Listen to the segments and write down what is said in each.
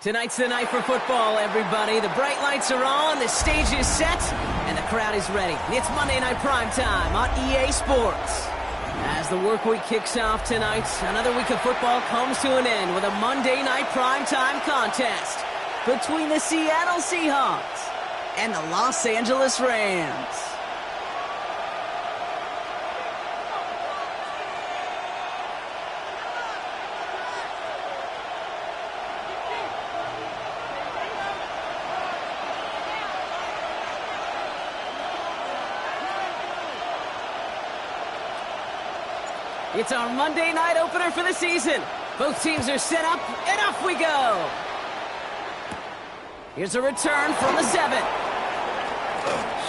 Tonight's the night for football, everybody. The bright lights are on, the stage is set, and the crowd is ready. It's Monday Night Primetime on EA Sports. As the work week kicks off tonight, another week of football comes to an end with a Monday Night Primetime contest between the Seattle Seahawks and the Los Angeles Rams. It's our Monday night opener for the season. Both teams are set up, and off we go. Here's a return from the 7.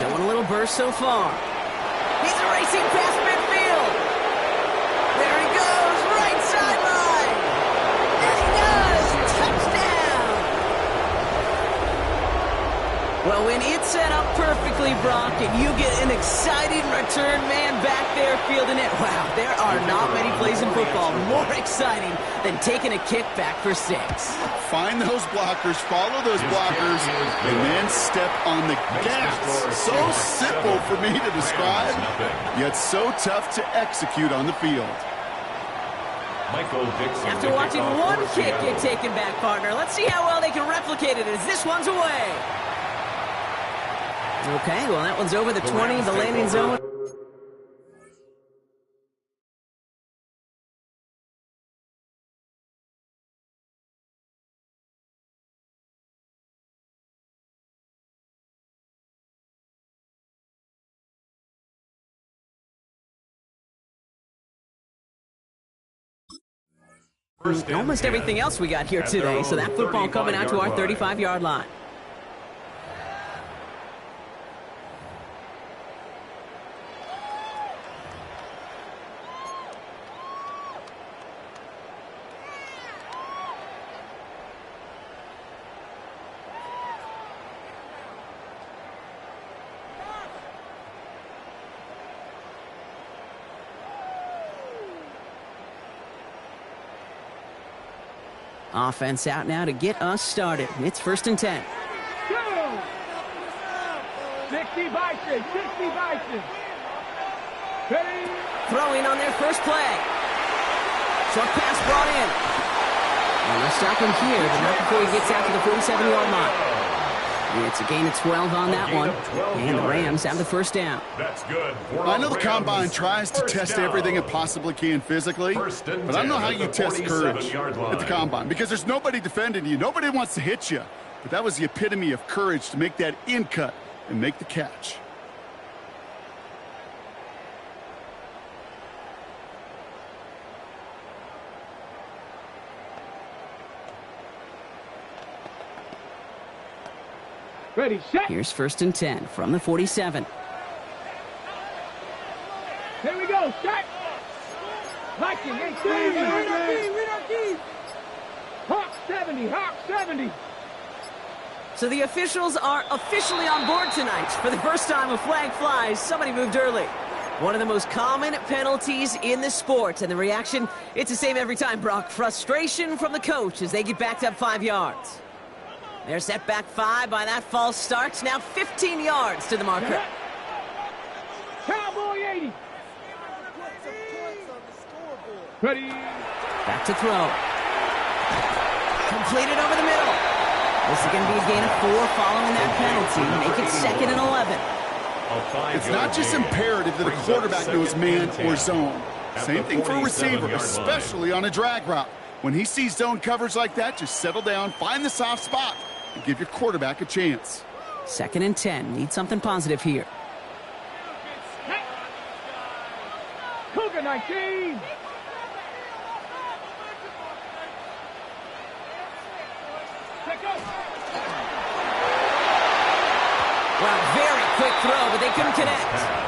Showing a little burst so far. He's racing past midfield. There he goes, right sideline. And he does. Touchdown. Well, when it's set up perfectly, Brock, and you get an exciting return man back there fielding it, wow, there are not many plays in football more exciting than taking a kick back for 6. Find those blockers, follow those blockers, and then step on the gas. So simple for me to describe, yet so tough to execute on the field. After watching one kick get taken back, partner, let's see how well they can replicate it as this one's away. Okay, well, that one's over the 20, the landing zone. Almost everything else we got here today, so that football coming out to our 35-yard line. Offense out now to get us started. It's 1st and 10. Go! 60 Vikings, 60 Vikings. Ready? Throwing on their first play. Short pass brought in. And they'll stop him here, but not before he gets out to the 47-yard line. It's a gain of 12 on that one. And the Rams have the first down. That's good. I know the Combine tries to test everything it possibly can physically, but I don't know how you test courage at the Combine, because there's nobody defending you. Nobody wants to hit you. But that was the epitome of courage to make that in cut and make the catch. Ready, set. Here's 1st and 10 from the 47. Here we go, set. Viking, 18. Hawk 70, Hawk 70. So the officials are officially on board tonight. For the first time, a flag flies. Somebody moved early. One of the most common penalties in the sport. And the reaction, it's the same every time, Brock. Frustration from the coach as they get backed up 5 yards. They're set back 5 by that false start. Now 15 yards to the marker. Cowboy 80. Ready. Back to throw. Completed over the middle. This is going to be a gain of 4 following that penalty. Make it 2nd and 11. It's not just imperative that a quarterback knows man or zone. Same thing for a receiver, especially on a drag route. When he sees zone coverage like that, just settle down, find the soft spot, and give your quarterback a chance. 2nd and 10. Need something positive here. Cougar 19. Wow, very quick throw, but they couldn't connect.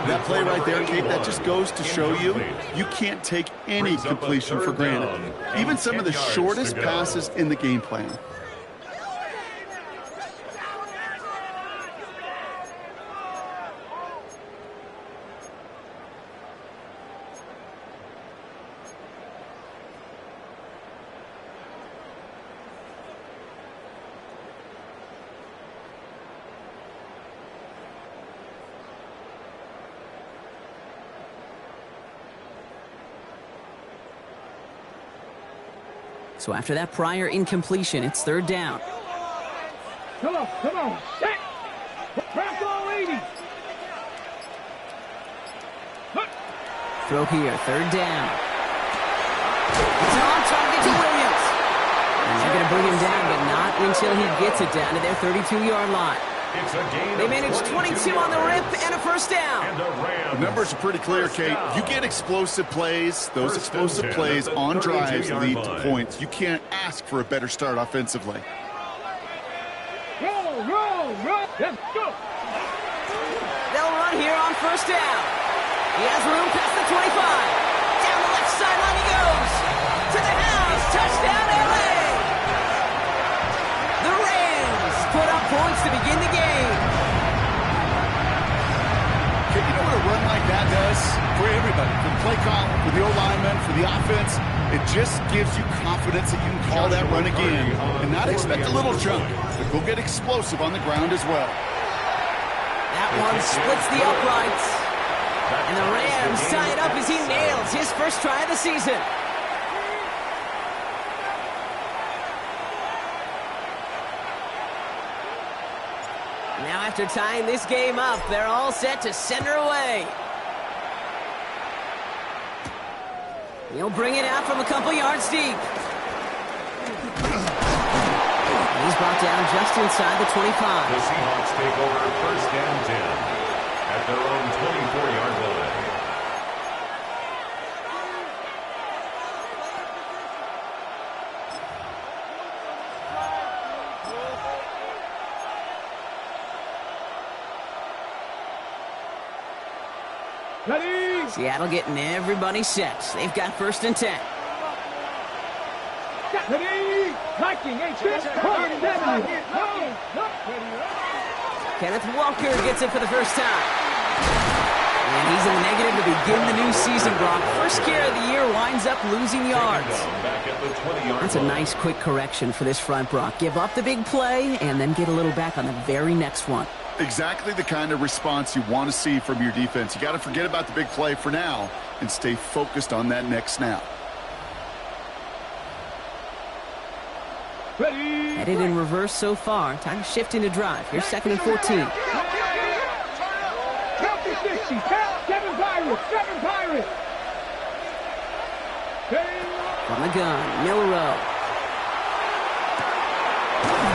That play right there, Kate, that just goes to show you can't take any completion for granted. Even some of the shortest passes in the game plan. So after that prior incompletion, it's third down. Come on, set. Crack all 80. Throw here, third down. It's on target to Williams. And they're going to bring him down, but not until he gets it down to their 32-yard line. They managed 22 on the rip and a first down. The numbers are pretty clear, Kate. You get explosive plays. Those explosive plays on drives lead to points. You can't ask for a better start offensively. Roll. Let's go. They'll run here on first down. He has room past the 25. Down the left sideline he goes. To the house. Touchdown, LA. The Rams put up points to begin the game. You know what a run like that does for everybody? For the play call, for the O-lineman, for the offense. It just gives you confidence that you can call that run again and not expect a little jump, but go get explosive on the ground as well. That one splits the uprights. And the Rams tie it up as he nails his first try of the season. Now after tying this game up, they're all set to send her away. He'll bring it out from a couple yards deep. He's brought down just inside the 25. The Seahawks take over first and 10 at their own 24-yard line. Ready. Seattle getting everybody set. They've got first and 10. Ready. Liking, Kenneth Walker gets it for the first time. And he's in the negative to begin the new season, Brock. First carry of the year winds up losing yards. That's a nice quick correction for this front, Brock. Give up the big play and then get a little back on the very next one. Exactly the kind of response you want to see from your defense. You got to forget about the big play for now and stay focused on that next snap. Ready. Headed in reverse so far. Time to shift into drive. Here's second and 14. Count to 60. Count. 7 Pirates. From the gun, Milrow.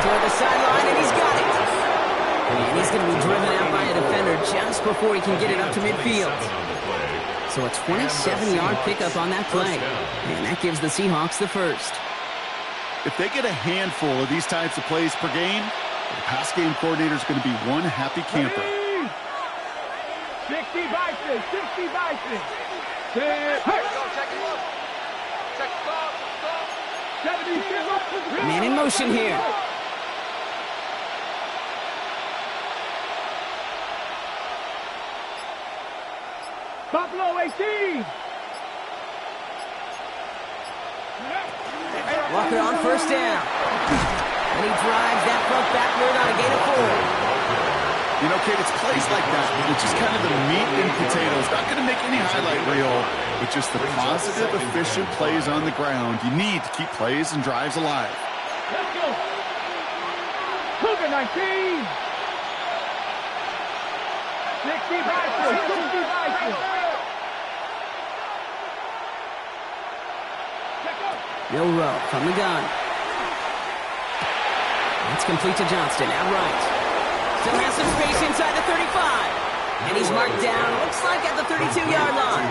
Toward the sideline, and he's got it. And he's going to be driven out by a defender just before he can get it up to midfield. So a 27-yard pickup on that play. And that gives the Seahawks the first. If they get a handful of these types of plays per game, the pass game coordinator is going to be one happy camper. 60 Bison. Man in motion here. Buffalo 18. Walker on first down. And he drives that front backward on a gain of 4. You know, Kate, it's plays like that, which is kind of the meat and potatoes. Not going to make any highlight reel, but just the positive, efficient plays on the ground. You need to keep plays and drives alive. Let's go. Cougar 19. 60 Bison. Milrow from the gun. That's complete to Johnston, out right. Still has some space inside the 35. And he's marked down, looks like at the 32-yard line.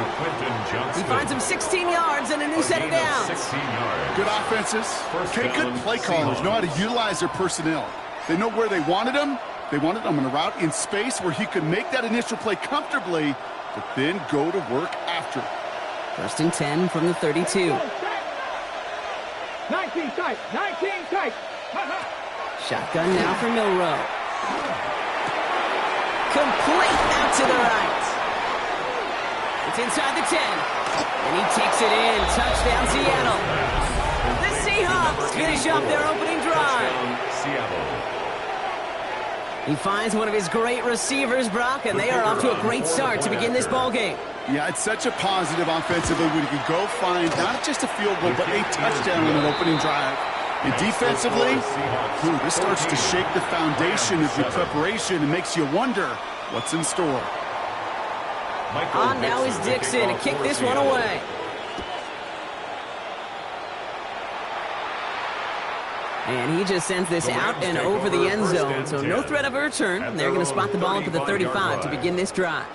He finds him 16 yards and a new set of downs. Good offenses. Okay, good play callers know how to utilize their personnel. They know where they wanted him. They wanted him on a route in space where he could make that initial play comfortably, but then go to work after. First and 10 from the 32. 19 tight. Shotgun now for Milrow. Complete out to the right. It's inside the 10. And he takes it in. Touchdown, Seattle. The Seahawks finish off their opening drive. Seattle. He finds one of his great receivers, Brock, and they are off to a great start to begin this ball game. Yeah, it's such a positive offensively when you can go find not just a field goal, but a touchdown on an opening drive. And defensively, this starts to shake the foundation of your preparation and makes you wonder what's in store. On now is Dixon to kick this one away. And he just sends this out and over the end zone, so no threat of a return. They're going to spot the ball up at the 35 to begin this drive.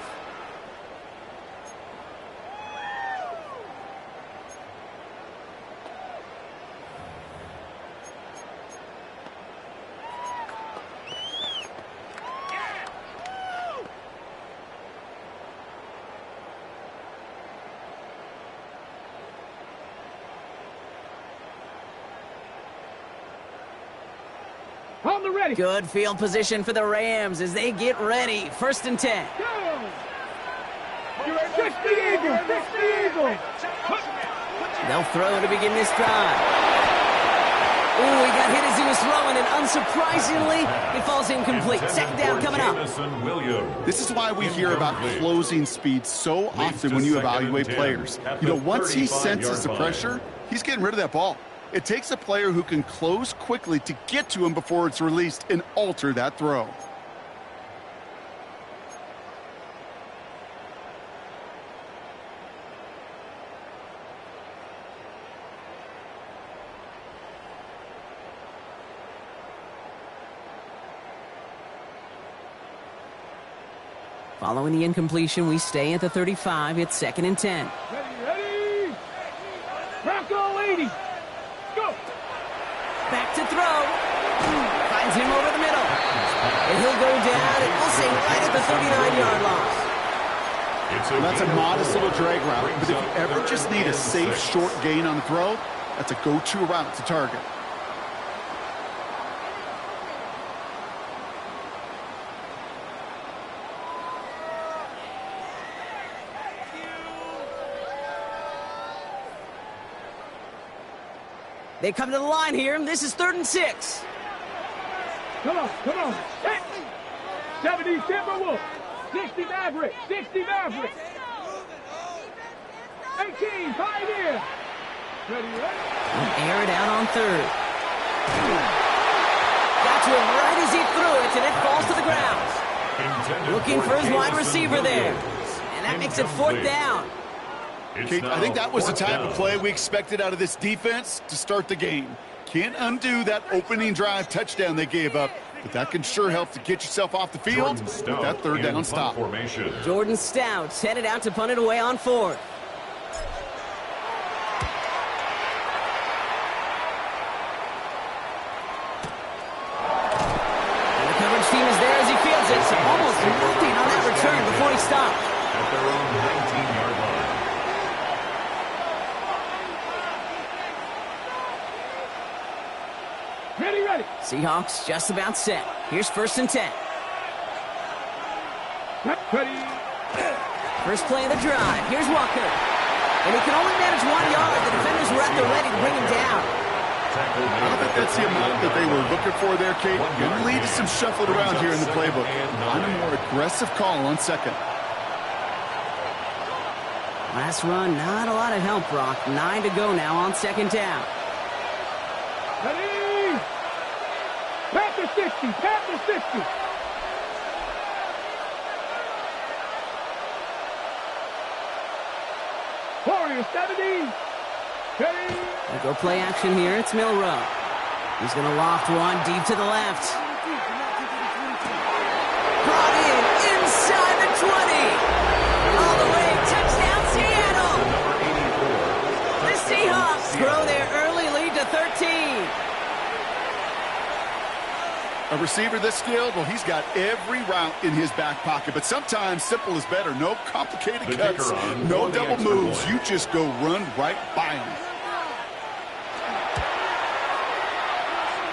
On the ready. Good field position for the Rams as they get ready. 1st and 10. Go. Fix the eagle. Fix the eagle. They'll throw to begin this drive. Ooh, he got hit as he was throwing, and unsurprisingly, it falls incomplete. 2nd down coming up. This is why we hear about closing speed so often when you evaluate players. You know, once he senses the pressure, he's getting rid of that ball. It takes a player who can close quickly to get to him before it's released and alter that throw. Following the incompletion, we stay at the 35. It's 2nd and 10. Ready. Bronco 80. Go. Back to throw. Finds him over the middle. And he'll go down, and we'll say right at the 39-yard line. That's a modest little drag route, but if you ever just need a safe, short gain on the throw, that's a go-to route to target. They come to the line here. This is 3rd and 6. Come on. 70 Timberwolves. 60 Maverick. 60 Maverick. 18 Pioneer. Ready. Air it out on 3rd. Got to him right as he threw it, and it falls to the ground. Looking for his wide receiver there. And that makes it 4th down. Kate, I think that was the type of play we expected out of this defense to start the game. Can't undo that opening drive touchdown they gave up, but that can sure help to get yourself off the field with that 3rd down stop. Jordan Stout's headed out to punt it away on 4th. And the coverage team is there as he fields it, so almost nothing on that return before he stops. At their own 19-yard line. Ready. Seahawks just about set. Here's 1st and 10. Ready. First play of the drive. Here's Walker. And he can only manage 1 yard. The defenders were at the ready to bring him down. I don't think that's the amount that they were looking for there, Kate. Going to lead to some shuffling around here in the playbook. On a more aggressive call on 2nd. Last run, not a lot of help, Brock. 9 to go now on 2nd down. Ready. Panther 60. Panther 60. Warrior 70. Ready. We'll go play action here. It's Milrow. He's going to loft one deep to the left. Brought in inside the 20. All the way. Touchdown, Seattle. The Seahawks grow their early lead to 13. A receiver this skilled, well, he's got every route in his back pocket, but sometimes simple is better. No complicated cuts, no double moves. You just go run right by him.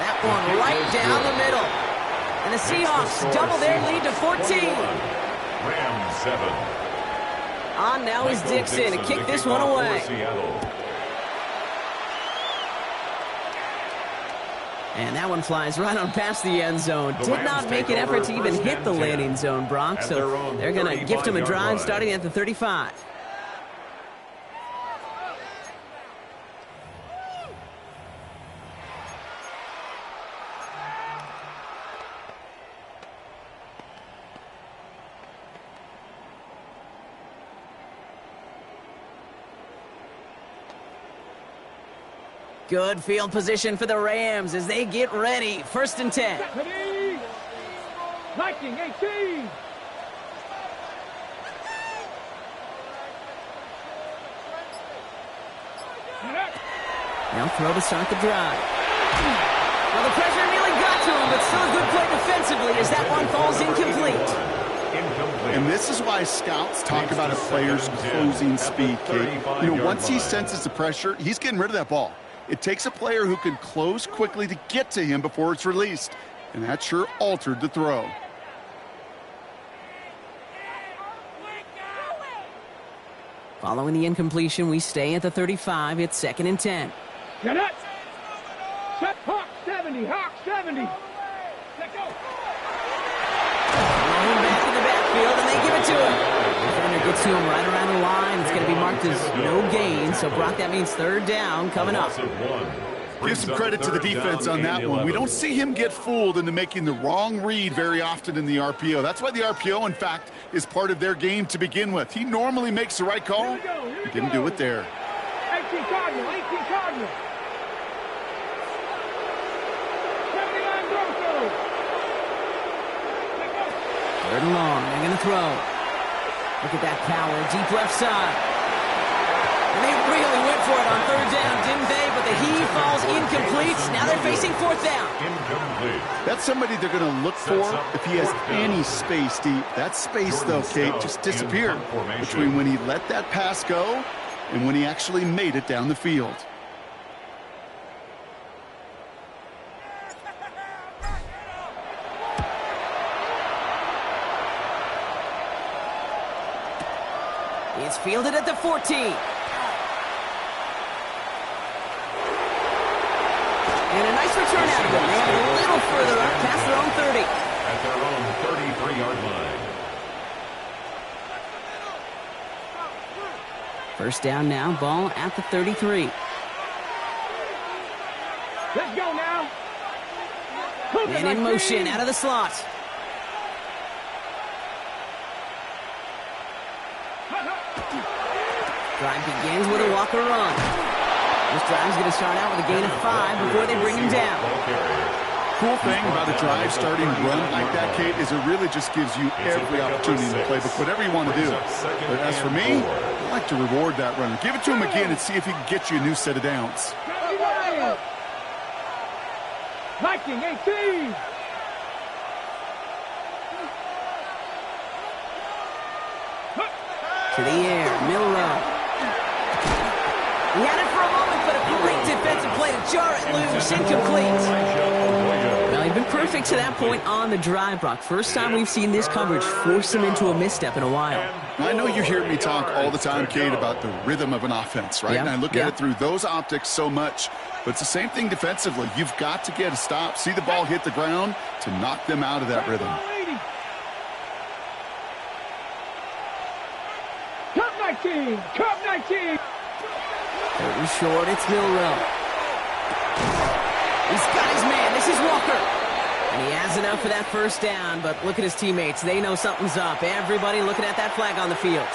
That one right down the middle. And the Seahawks double their lead to 14. Rams 7. On now is Dixon to kick this one away. And that one flies right on past the end zone. Did not make an effort to even hit the landing zone, Brock. So they're going to gift him a drive starting at the 35. Good field position for the Rams as they get ready. 1st and 10. 19-18. Now throw to start the drive. Well, the pressure nearly got to him, but still a good play defensively as that one falls incomplete. And this is why scouts talk about a player's closing speed, Kate. You know, once he senses the pressure, he's getting rid of that ball. It takes a player who can close quickly to get to him before it's released. And that sure altered the throw. Following the incompletion, we stay at the 35. It's 2nd and 10. Get it. Set Hawk 70. Hawk 70. Let go. Rolling back in the backfield, and they give it to him. Defender gets to him right around the line. It's going to be marked as no gain. So, Brock, that means 3rd down coming up. Give some credit to the defense on that one. We don't see him get fooled into making the wrong read very often in the RPO. That's why the RPO, in fact, is part of their game to begin with. He normally makes the right call. He didn't do it there. 18 Cardinal. 18 Cardinal. 79 Broncos. 3rd and long. They're going to throw. Look at that power. Deep left side. And they really went for it on 3rd down, didn't they? But the heave falls incomplete. Now they're facing 4th down. Incomplete. That's somebody they're going to look for if he has any space deep. That space, though, Kate, just disappeared between when he let that pass go and when he actually made it down the field. It's fielded at the 14. And a nice return out of them. They have it a little further up past their own 30. At their own 33-yard line. 1st down now, ball at the 33. Let's go now. And in motion, out of the slot. Drive begins with a walker run. This drive's going to start out with a gain of 5 before they bring him down. Cool thing about a drive starting run like that, Kate, is it really just gives you every opportunity in the playbook, whatever you want to do. But as for me, I like to reward that runner. Give it to him again and see if he can get you a new set of downs. 19-18. To the air, Milrow. He had it for a moment, but a great defensive play to jar it loose, incomplete. Well, he'd been perfect to that point on the drive, Brock. First time we've seen this coverage force him into a misstep in a while. I know you hear me talk all the time, Kate, about the rhythm of an offense, right? And I look at it through those optics so much. But it's the same thing defensively. You've got to get a stop, see the ball hit the ground to knock them out of that rhythm. Cup 19. Cup 19. Third and short, it's Milrow. He's got his man. This is Walker. And he has enough for that 1st down, but look at his teammates. They know something's up. Everybody looking at that flag on the field.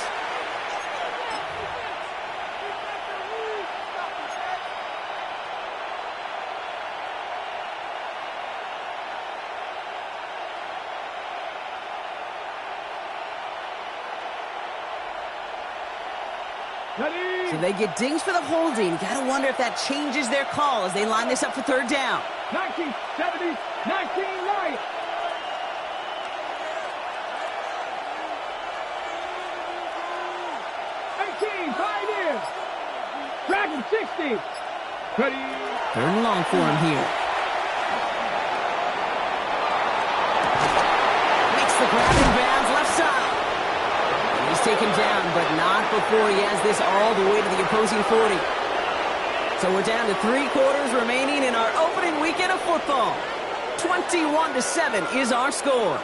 So they get dings for the holding. Got to wonder if that changes their call as they line this up for 3rd down. 1970, 19 right. Dragon 60. Ready. 3rd and long for him here. Makes the grab in bounds left side. And he's taken down, but not before he has this all the way to the opposing 40. So we're down to 3 quarters remaining in our opening weekend of football. 21-7 is our score.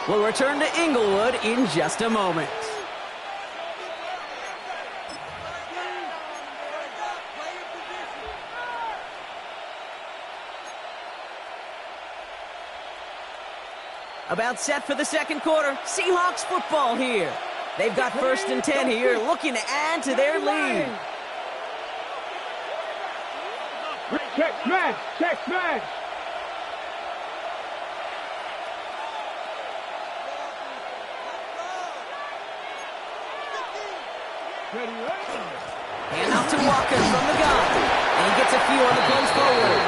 We'll return to Inglewood in just a moment. About set for the second quarter. Seahawks football here. They've got 1st and 10 here, looking to add to their lead. Check smash! Check smash! Hand off to Walker from the gun. And he gets a few on the plays forward.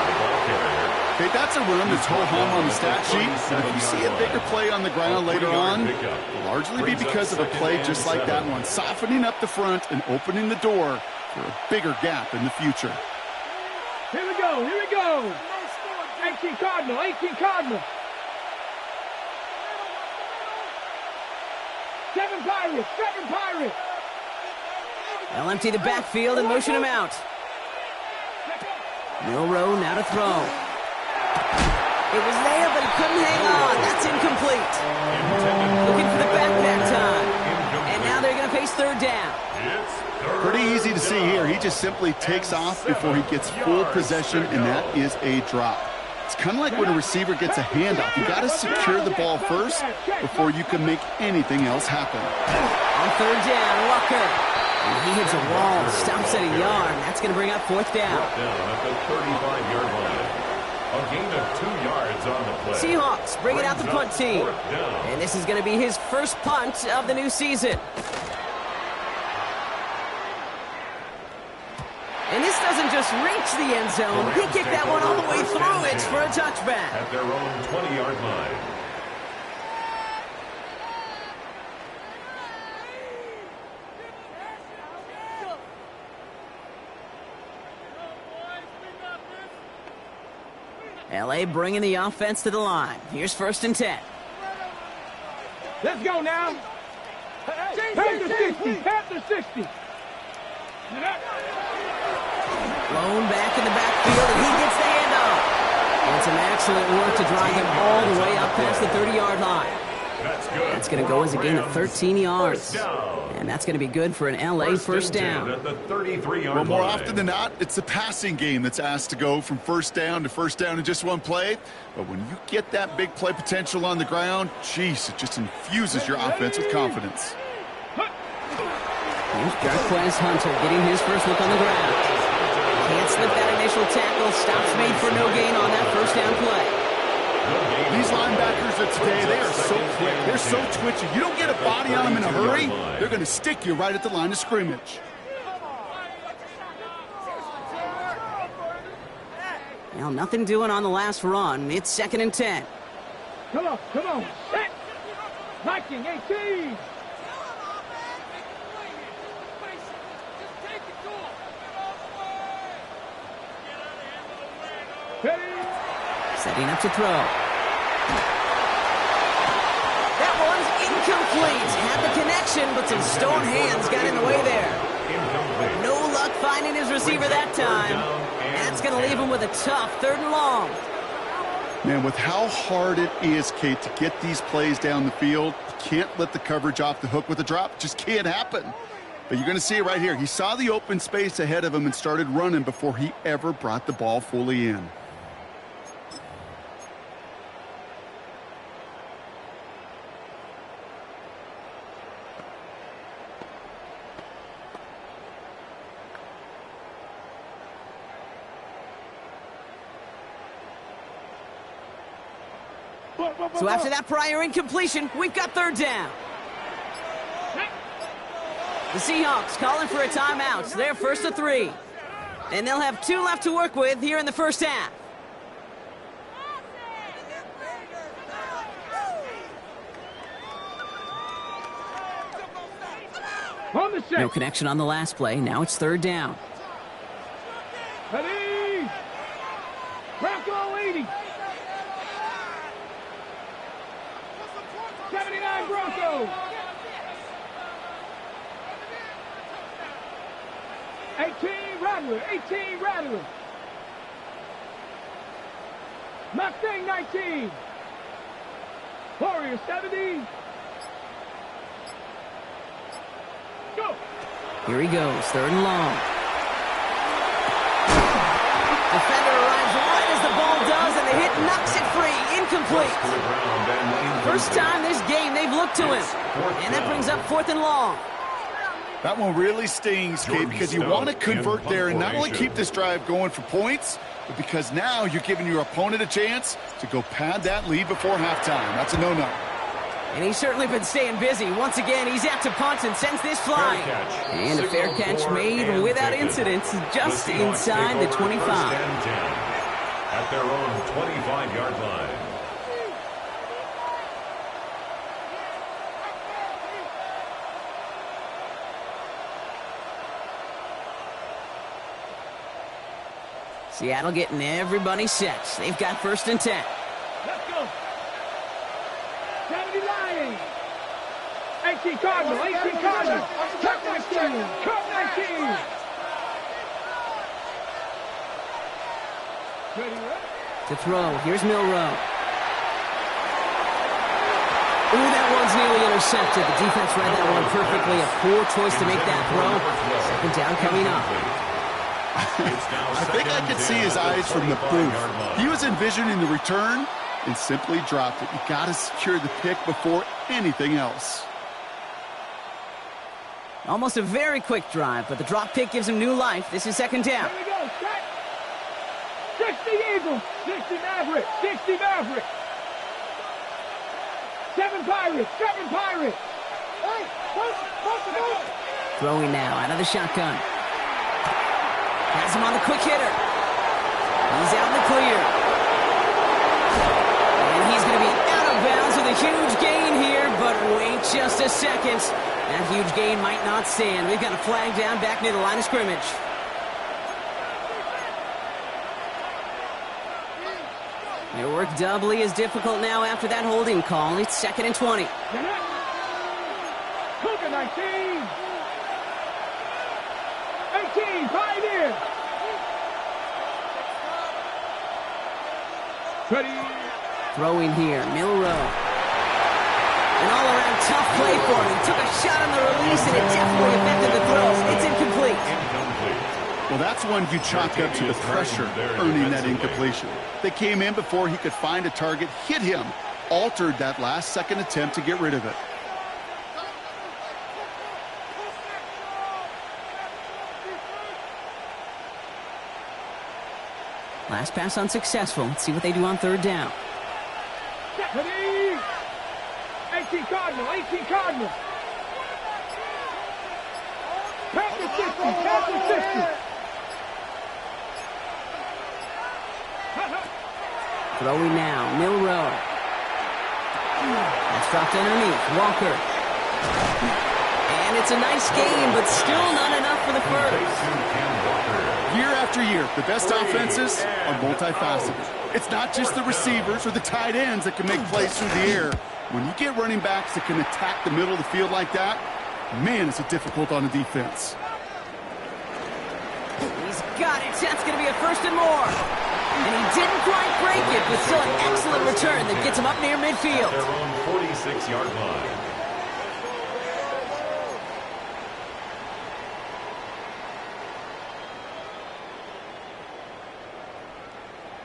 Okay, that's a run that's ho-hum on the stat sheet. But if you see a bigger play on the ground later on, it'll largely be because of a play just like that one, softening up the front and opening the door for a bigger gap in the future. Here we go, here we go. 18 Cardinal, 18 Cardinal. 7 Pirates, 7 Pirates. They'll empty the backfield and motion him out. Milroe now to throw. It was there, but he couldn't hang on. That's incomplete. Looking for the back time. And now they're going to face 3rd down. Pretty easy to see here. He just simply takes off before he gets full possession, and that is a drop. It's kind of like when a receiver gets a handoff. You got to secure the ball first before you can make anything else happen. On 3rd down, Walker. And he hits a wall, stops at a yard. That's going to bring up 4th down. Down at the 35-yard line. A gain of 2 yards on the play. Seahawks bring it out the punt team. 4th down. And this is going to be his first punt of the new season. And this doesn't just reach the end zone. He kicked that one all the way through it for a touchback. At their own 20-yard line. LA bringing the offense to the line. Here's 1st and 10. Let's go now. Panther 60, Panther 60. Blown back in the backfield, and he gets the handoff. And some excellent work to drive him all the way up past the 30-yard line. That's good. That's going to go as a gain of 13 yards. And that's going to be good for an LA first down. At the 33-yard Well, more line. often than not, it's the passing game that's asked to go from first down in just one play. But when you get that big play potential on the ground, geez, it just infuses your offense with confidence. Here's Jarquez Hunter getting his first look on the ground. Can't slip that initial tackle. Stops made for no gain on that first down play. These linebackers of today, they are so quick. They're so twitchy. You don't get a body on them in a hurry, they're going to stick you right at the line of scrimmage. Well, nothing doing on the last run. It's 2nd and 10. Come on, come on. Set. Viking 18. Setting up to throw. That one's incomplete. Had the connection, but some stone hands got in the way there. No luck finding his receiver that time. That's going to leave him with a tough 3rd and long. Man, with how hard it is, Kate, to get these plays down the field, you can't let the coverage off the hook with a drop. It just can't happen. But you're going to see it right here. He saw the open space ahead of him and started running before he ever brought the ball fully in. So after that prior incompletion, we've got 3rd down. The Seahawks calling for a timeout. They're 1st and 3. And they'll have 2 left to work with here in the first half. No connection on the last play. Now it's 3rd down. Ready. Bronco 80. 79 Bronco. Rattler, 18, Rattler. Mustang 19. Warrior 70. Go. Here he goes, 3rd and long. Defender arrives right as the ball does, and the hit knocks it free. Incomplete. First time this game they've looked to him. And that brings up 4th and long. That one really stings, Kate, because you want to convert there and not only keep this drive going for points, but because now you're giving your opponent a chance to go pad that lead before halftime. That's a no-no. And he's certainly been staying busy. Once again, he's out to punt and sends this flying. And a fair catch made without incident, just inside the 25. At their own 25-yard line. Seattle getting everybody set. They've got 1st and 10. Let's go. 70 Lions. 18 Cardinal, 18 Cardinal. Cut 19. Cut 19. To throw, here's Milrow. Ooh, that one's nearly intercepted. The defense read that one perfectly. A poor choice to make that throw. 2nd down coming up. I think I could see his eyes from the booth. He was envisioning the return and simply dropped it. You got to secure the pick before anything else. Almost a very quick drive, but the drop pick gives him new life. This is 2nd down. Here we go. Set. 60 Eagles. 60 Maverick. 60 Maverick. 7 Pirates. 7 Pirates. Throwing now out of the shotgun. Has him on the quick hitter. He's out in the clear. And he's going to be out of bounds with a huge gain here, but wait just a second. That huge gain might not stand. We've got a flag down back near the line of scrimmage. Their work doubly as difficult now after that holding call. It's 2nd and 20. Cougar 19. 18, Pioneer. Ready. Throwing here, Milrow. An all-around tough play for him. He took a shot on the release, and it definitely affected the throw. It's incomplete. Well, that's one you chalk up to the pressure earning that incompletion. They came in before he could find a target, hit him, altered that last-second attempt to get rid of it. Last pass unsuccessful. Let's see what they do on 3rd down. 18 Cardinal, 18 Cardinal. Panther 60, Panther 60. Throwing now, Milrow. That's dropped underneath, Walker. And it's a nice game, but still not enough for the first. Year after year, the best offenses are multifaceted. It's not just the receivers or the tight ends that can make plays through the air. When you get running backs that can attack the middle of the field like that, man, is it difficult on the defense. He's got it. That's going to be a 1st and more. And he didn't quite break it, but still an excellent return that gets him up near midfield. Their own 46-yard line.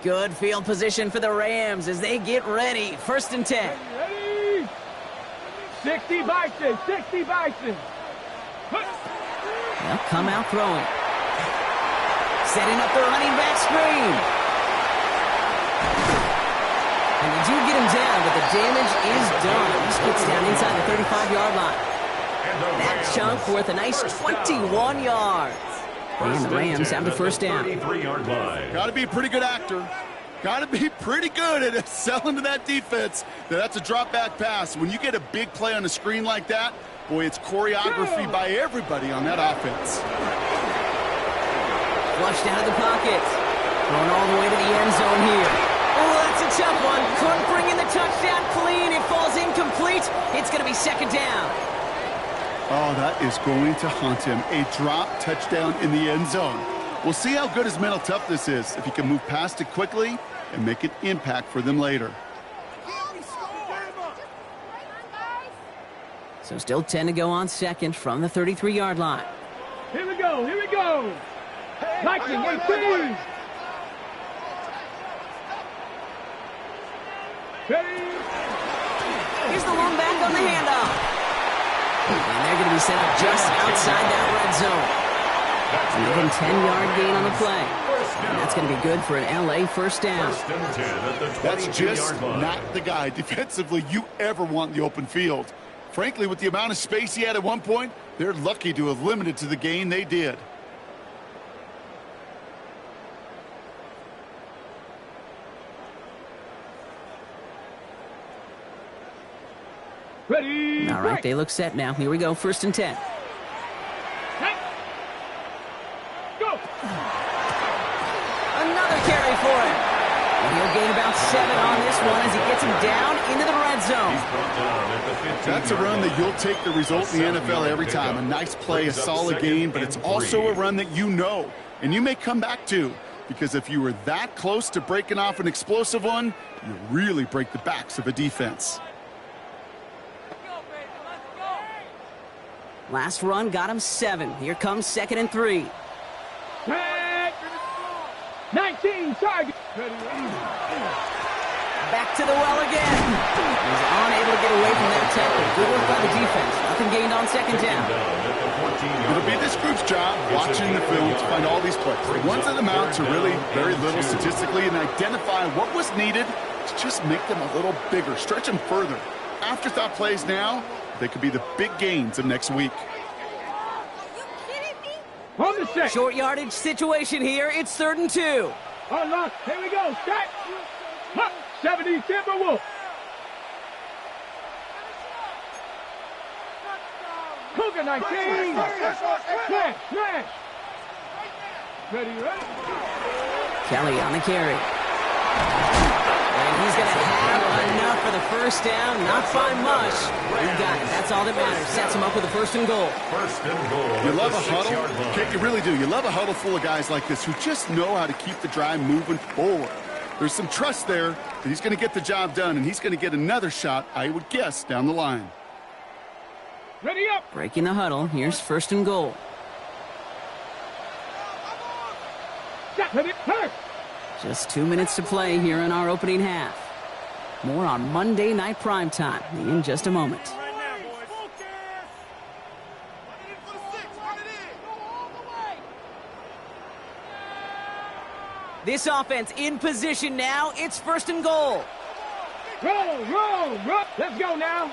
Good field position for the Rams as they get ready. 1st and 10. Ready. 60 Bison, 60 Bison. They'll come out throwing. Setting up the running back screen. And they do get him down, but the damage is done. He gets down inside the 35-yard line. That chunk worth a nice 21 yards. And the Rams have the 1st down. Got to be a pretty good actor. Got to be pretty good at selling to that defense. That's a drop-back pass. When you get a big play on the screen like that, boy, it's choreography by everybody on that offense. Flushed out of the pocket. Going all the way to the end zone here. Oh, that's a tough one. Couldn't bring in the touchdown clean. It falls incomplete. It's going to be 2nd down. Oh, that is going to haunt him. A drop touchdown in the end zone. We'll see how good his mental toughness is, if he can move past it quickly and make an impact for them later. So still 10 to go on second from the 33-yard line. Here we go, here we go. Lightning, 18. Here's the one back on the handoff. And they're going to be set up just outside that red zone. Another 10-yard gain on the play. And that's going to be good for an LA first down. That's just not the guy defensively you ever want in the open field. Frankly, with the amount of space he had at one point, they're lucky to have limited to the gain they did. Ready. All right, they look set now. Here we go, 1st and 10. Go. Another carry for him. And he'll gain about 7 on this one as he gets him down into the red zone. That's a run that you'll take the result in the NFL every time. A nice play, a solid game, but it's also a run that you know and you may come back to, because if you were that close to breaking off an explosive one, you really break the backs of a defense. Last run got him 7. Here comes 2nd and 3. 19 target. Back to the well again. He's unable to get away from that tackle. Good work by the defense. Nothing gained on 2nd down. It'll be this group's job watching the film to find all these plays. The ones that amount to really very little statistically, and identify what was needed to just make them a little bigger, stretch them further. Afterthought plays now, they could be the big gains of next week. On the set. Short yardage situation here. It's 3rd and 2. Unlock. Here we go. Start. Huck. 70 Timberwolves. Cougar 19. Smash. Smash. Ready, ready. Kelly on the carry. And he's going to have enough for the first down. Not by much. He's got it. That's all that matters. Sets him up with a 1st and goal. You love a huddle? Okay, you really do. You love a huddle full of guys like this who just know how to keep the drive moving forward. There's some trust there that he's going to get the job done, and he's going to get another shot, I would guess, down the line. Ready up. Breaking the huddle. Here's 1st and goal. Ready. First. Just 2 minutes to play here in our opening half. More on Monday Night Primetime in just a moment. This offense in position now. It's 1st and goal. Roll, roll, roll. Let's go now.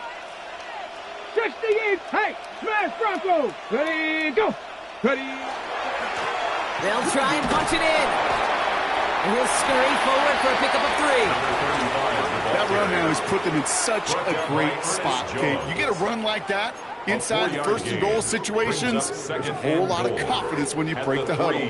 68. Hey, smash Bronco. Ready, go. Ready. They'll try and punch it in. And he'll scurry forward for a pickup of 3. That run now has put them in such a great spot, Kate. You get a run like that inside the 1st and goal situations, there's a whole lot of confidence when you break the huddle.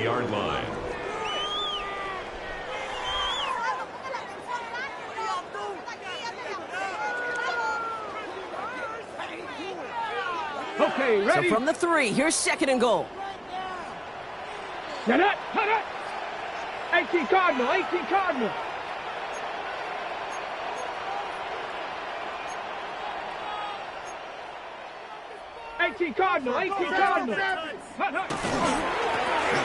Okay, ready. So from the 3, here's 2nd and goal. Get it, cut it. 18 Cardinal, 18 Cardinal. Cardinal, 18 Cardinal. He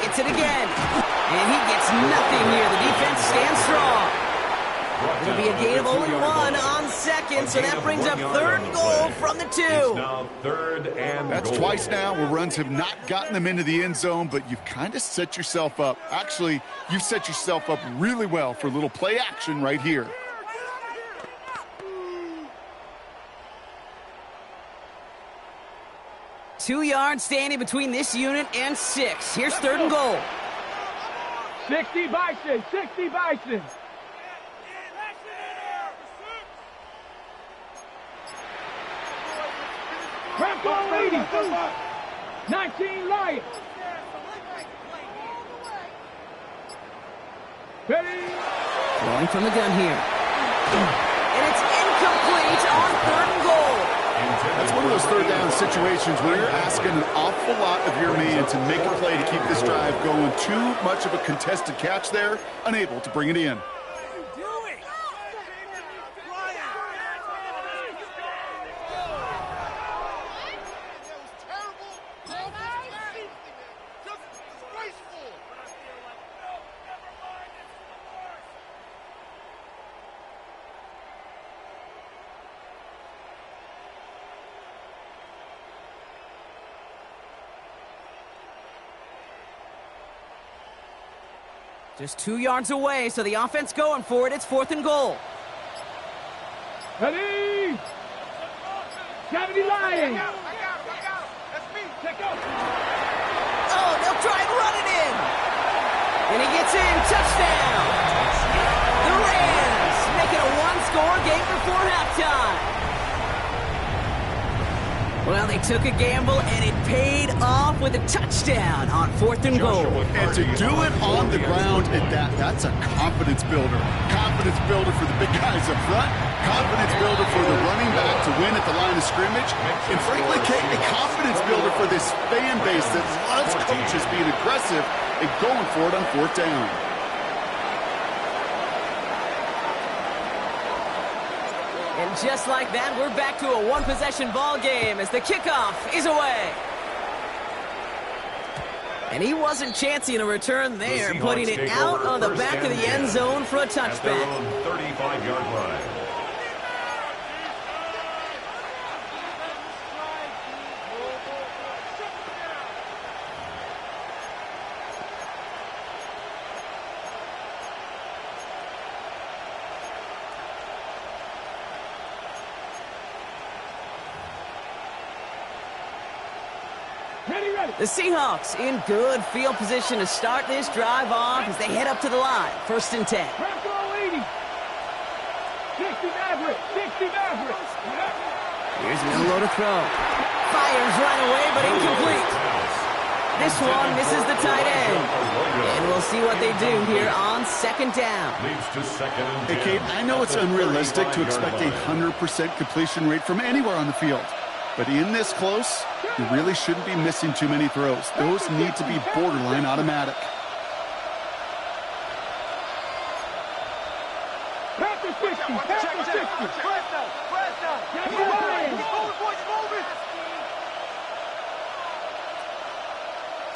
gets it again. And he gets nothing here. The defense stands strong. It'll be a gain of only 1 on 2nd, so that brings up 3rd goal from the 2. Now 3rd and That's goal. twice now where runs have not gotten them into the end zone, but you've kind of set yourself up. Actually, you've set yourself up really well for a little play action right here. Two yards standing between this unit and 6. Here's 3rd and goal. 60 Bison, 60 Bison. Bronco 80. 19 Lions. Ready. Throwing from the gun here. And it's incomplete on 3rd and goal. That's one some of those third down situations where you're asking an awful lot of your man to make a play to keep this drive going. Too much of a contested catch there, unable to bring it in. Just 2 yards away, so the offense going for it. It's 4th and goal. Ready? 70 Lions. That's me. Check out. Oh, they'll try and run it in. And he gets in. Touchdown. The Rams make it a one-score game before halftime. Well, they took a gamble, and it paid off with a touchdown on 4th and goal. And to do it on the ground at that's a confidence builder. Confidence builder for the big guys up front. Confidence builder for the running back to win at the line of scrimmage. And frankly, Kate, a confidence builder for this fan base that loves coaches being aggressive and going for it on 4th down. And just like that, we're back to a one-possession ball game as the kickoff is away. And he wasn't chancing a return there, putting it out on the back of the end zone for a touchback. 35-yard line. The Seahawks in good field position to start this drive off as they head up to the line. 1st and 10. 60 Maverick. 60 Maverick. Here's Milo to throw. Fires right away, but incomplete. This one misses the tight end. And we'll see what they do here on 2nd down. Leads to 2nd and 10. Hey, Kate, I know it's unrealistic to expect a 100% completion rate from anywhere on the field. But in this close, you really shouldn't be missing too many throws. Those need to be borderline automatic. Panther 60. Panther 60.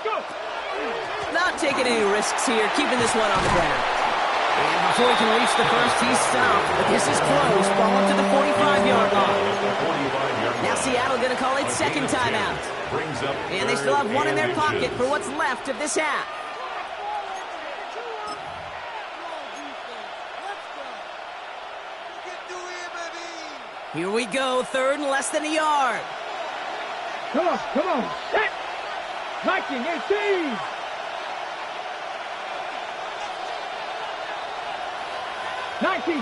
Go. Not taking any risks here, keeping this one on the ground. And before he can reach the first, he's stopped. But this is close. Ball up to the 45-yard line. Now Seattle going to call it 2nd timeout. And they still have one in their pocket for what's left of this half. Here we go, 3rd and less than a yard. Come on. Set. 19, 18.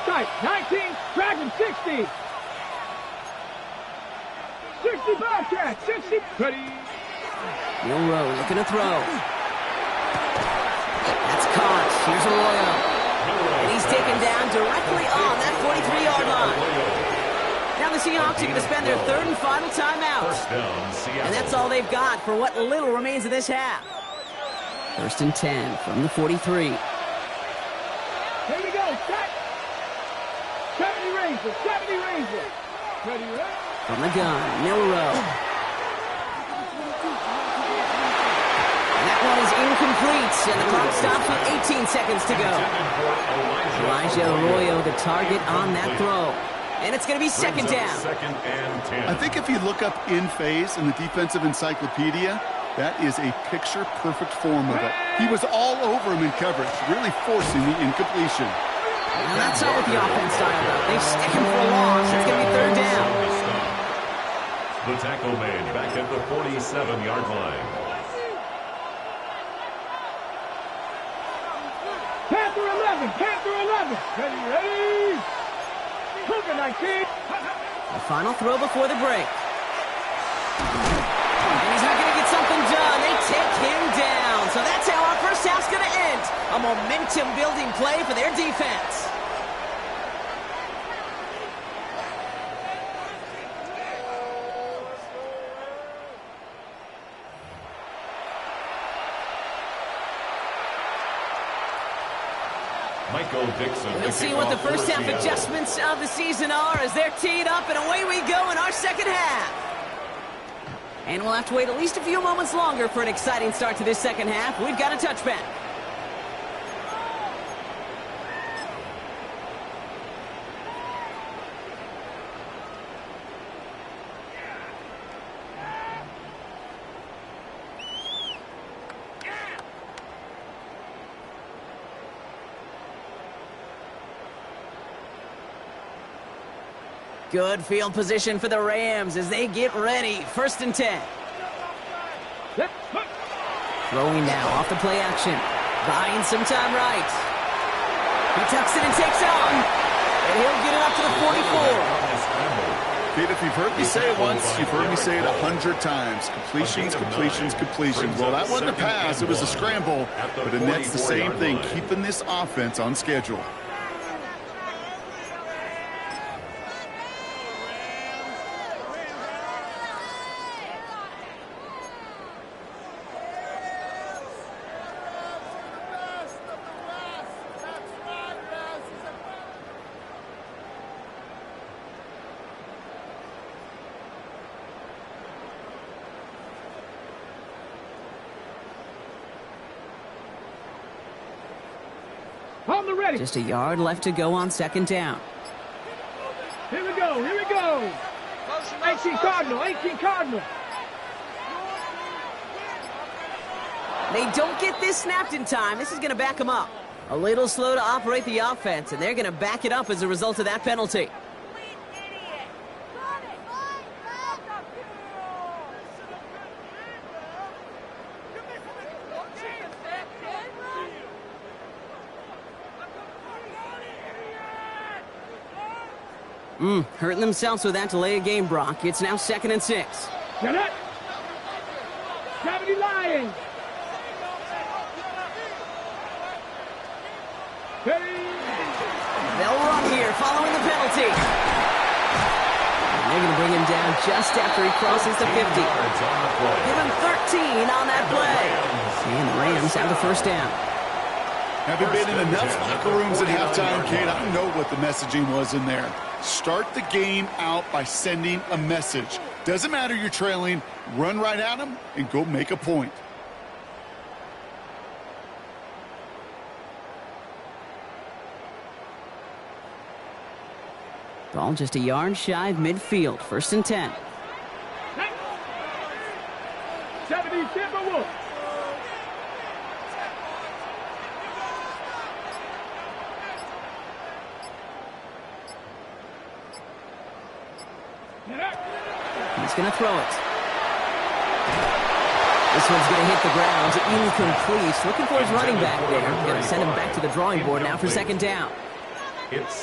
Tight. 19, Dragon 60. 60 Bobcat, 60. Ready. Milrow looking to throw. That's caught. Here's Arroyo. And he's taken down directly on that 43-yard line. Now the Seahawks are going to spend their 3rd and final timeout. And that's all they've got for what little remains of this half. 1st and 10 from the 43. Here we go. Set. 70 Razor. Ready. From the gun, Milrow. And that one is incomplete, and the clock stops with 18 seconds to go. Elijah Arroyo, the target on that throw. And it's going to be 2nd down. 2nd and 10. I think if you look up in phase in the defensive encyclopedia, that is a picture-perfect form of it. He was all over him in coverage, really forcing the incompletion. And that's not what the offense style does. They stick him for a loss. It's going to be 3rd down. The tackle made back at the 47-yard line. Panther 11. Ready. Cougar 19. The final throw before the break. And he's not going to get something done. They take him down. So that's how our first half's going to end. A momentum-building play for their defense. We'll see what the first half adjustments of the season are as they're teed up, and away we go in our second half. And we'll have to wait at least a few moments longer for an exciting start to this second half. We've got a touchback. Good field position for the Rams as they get ready. 1st and 10. Throwing now off the play action. Buying some time right. He tucks it and takes off. And he'll get it up to the 44. Pete, if you've heard me say it once, you've heard me say it 100 times. Completions, completions, completions. Well, that wasn't a pass. It was a scramble. But Annette's the same thing, keeping this offense on schedule. On the ready. Just a yard left to go on 2nd down. Here we go, here we go. 18 Cardinal, 18 Cardinal. They don't get this snapped in time. This is going to back them up. A little slow to operate the offense, and they're going to back it up as a result of that penalty. Hurting themselves with that delay of game, Brock. It's now 2nd and 6. Get it. 70 Lions. They'll run here following the penalty. And they're going to bring him down just after he crosses the 50. Give him 13 on that play. And the Rams have the 1st down. Having been in enough locker rooms at halftime, Kate, I know what the messaging was in there. Start the game out by sending a message. Doesn't matter you're trailing, run right at them and go make a point. Ball just a yard shy of midfield. 1st and 10. 70 Timberwolves. He's going to throw it. This one's going to hit the ground. Incomplete. Looking for his running back there. Going to send him back to the drawing board now for 2nd down.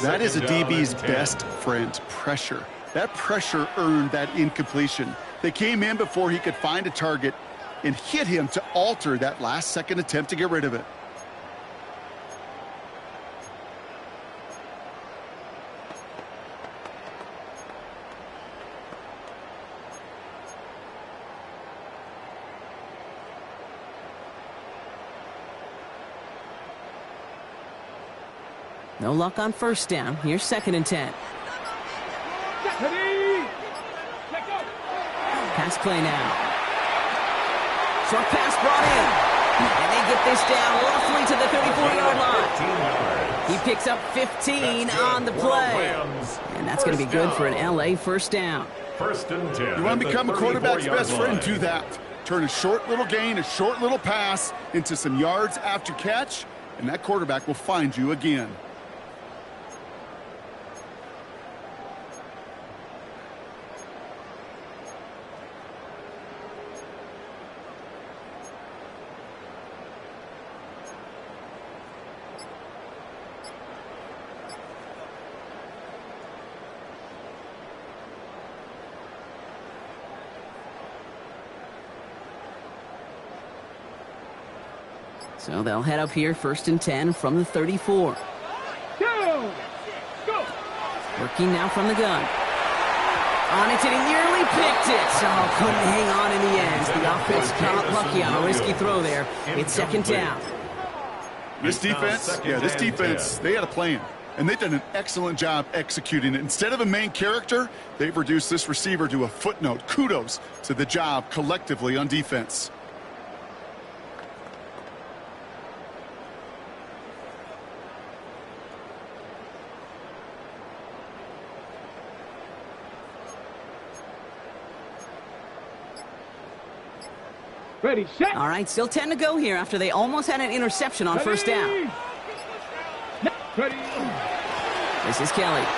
That is a DB's best friend, pressure. That pressure earned that incompletion. They came in before he could find a target and hit him to alter that last-second attempt to get rid of it. No luck on 1st down. Here's 2nd and 10. Pass play now. Short pass brought in. And they get this down roughly to the 34-yard line. He picks up 15 on the play. And that's going to be good for an LA 1st down. 1st and 10. You want to become a quarterback's best friend? Do that. Turn a short little gain, a short little pass into some yards after catch, and that quarterback will find you again. So they'll head up here 1st and 10 from the 34. Go! Working now from the gun. On it, and he nearly picked it. Oh, couldn't hang on in the end. The offense got lucky on a risky throw there. It's 2nd down. This defense, they had a plan. And they've done an excellent job executing it. Instead of a main character, they've reduced this receiver to a footnote. Kudos to the job collectively on defense. Ready, set. All right, still 10 to go here after they almost had an interception on first down. Ready. This is Kelly. He's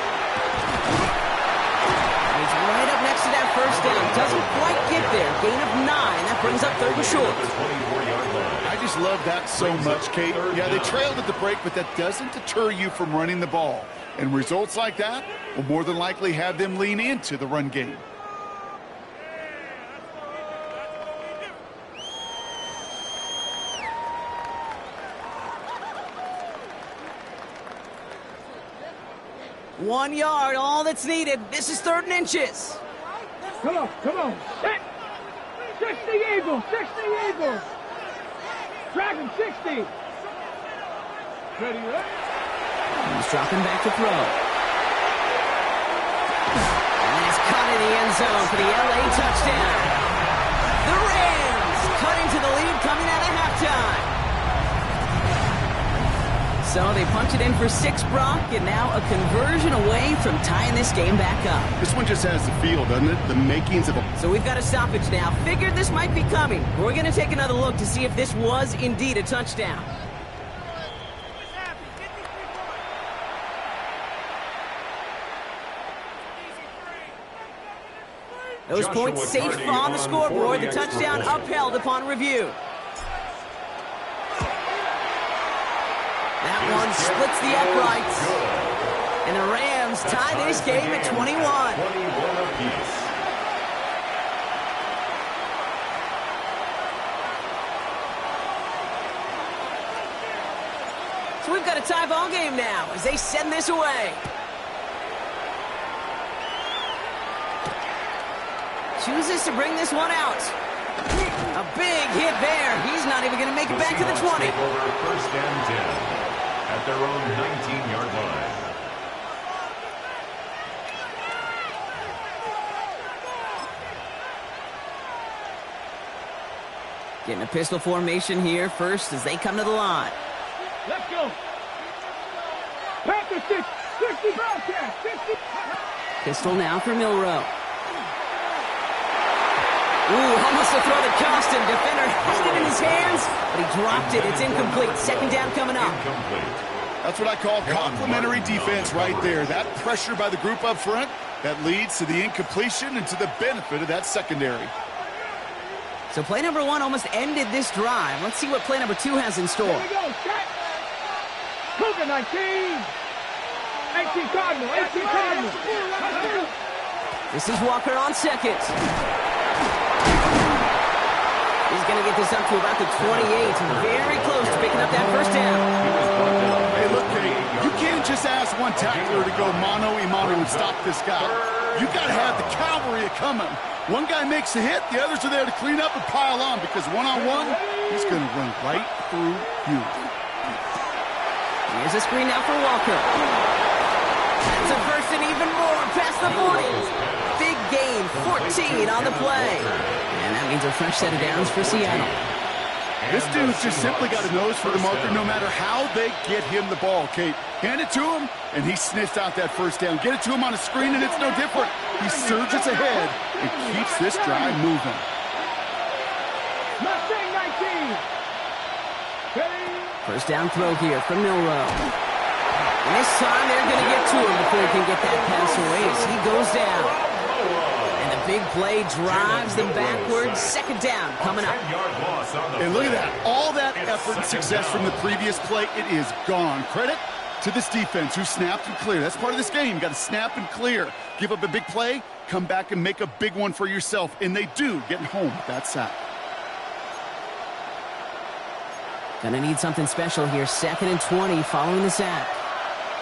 right up next to that first down. Doesn't quite get there. Gain of 9. That brings up 3rd and short. I just love that so much, Kate. Yeah, they trailed at the break, but that doesn't deter you from running the ball. And results like that will more than likely have them lean into the run game. One yard, all that's needed. This is 3rd and inches. Come on, come on. Set. 60 Eagles, 60 Eagles. Dragon 60. Ready, ready. He's dropping back to throw. And it's caught in the end zone for the LA touchdown. The Rams cut into the lead coming out of halftime. So they punch it in for 6, Brock, and now a conversion away from tying this game back up. This one just has the feel, doesn't it? The makings of a... So we've got a stoppage now. Figured this might be coming. We're going to take another look to see if this was indeed a touchdown. Those points safe on the scoreboard. The touchdown upheld upon review. That one splits the uprights. And the Rams tie this game at 21. 21 apiece. So we've got a tie ball game now as they send this away. Chooses to bring this one out. A big hit there. He's not even going to make it back to the 20. Over 1st and 10 at their own 19-yard line. Getting a pistol formation here first as they come to the line. Let's go. Packers 60 broadcast. 60. Pistol now for Milrow. Ooh, almost to throw the cost him. Defender had it in his hands, but he dropped it. It's incomplete. 2nd down coming up. That's what I call complementary defense right there. That pressure by the group up front, that leads to the incompletion and to the benefit of that secondary. So play number 1 almost ended this drive. Let's see what play number 2 has in store. Here we go. Set. Cougar 19. 18 Cardinal. 18 Cardinal. This is Walker on 2nd. He's going to get this up to about the 28. Very close to picking up that 1st down. Hey, look, Kate, you can't just ask one tackler to go mano-a-mano and stop this guy. You got to have the cavalry coming. One guy makes a hit, the others are there to clean up and pile on because one-on-one, he's going to run right through you. Here's a screen now for Walker. That's a first and even more past the 40. Big gain, 14 on the play. And that means a fresh set of downs for Seattle. This dude's just simply got a nose for the marker no matter how they get him the ball, Kate. Hand it to him, and he sniffs out that 1st down. Get it to him on a screen, and it's no different. He surges ahead and keeps this drive moving. Mustang 19. First down throw here from Milrow. And this time they're going to get to him before he can get that pass away as he goes down. And the big play drives them backwards. 2nd down coming up. And look at that. All that effort and success from the previous play, it is gone. Credit to this defense who snapped and cleared. That's part of this game. You got to snap and clear. Give up a big play, come back and make a big one for yourself. And they do, getting home with that sack. Gonna need something special here. 2nd and 20 following the sack.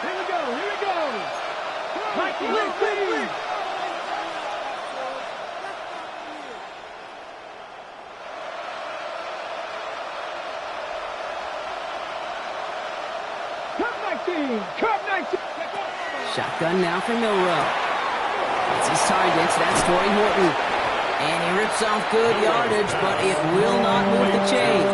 Here we go, here we go. Mikey, 19. Cup 19. Shotgun now for Milrow. It's his targets. That's Torrey Horton. And he rips off good yardage, but it will not move the chains.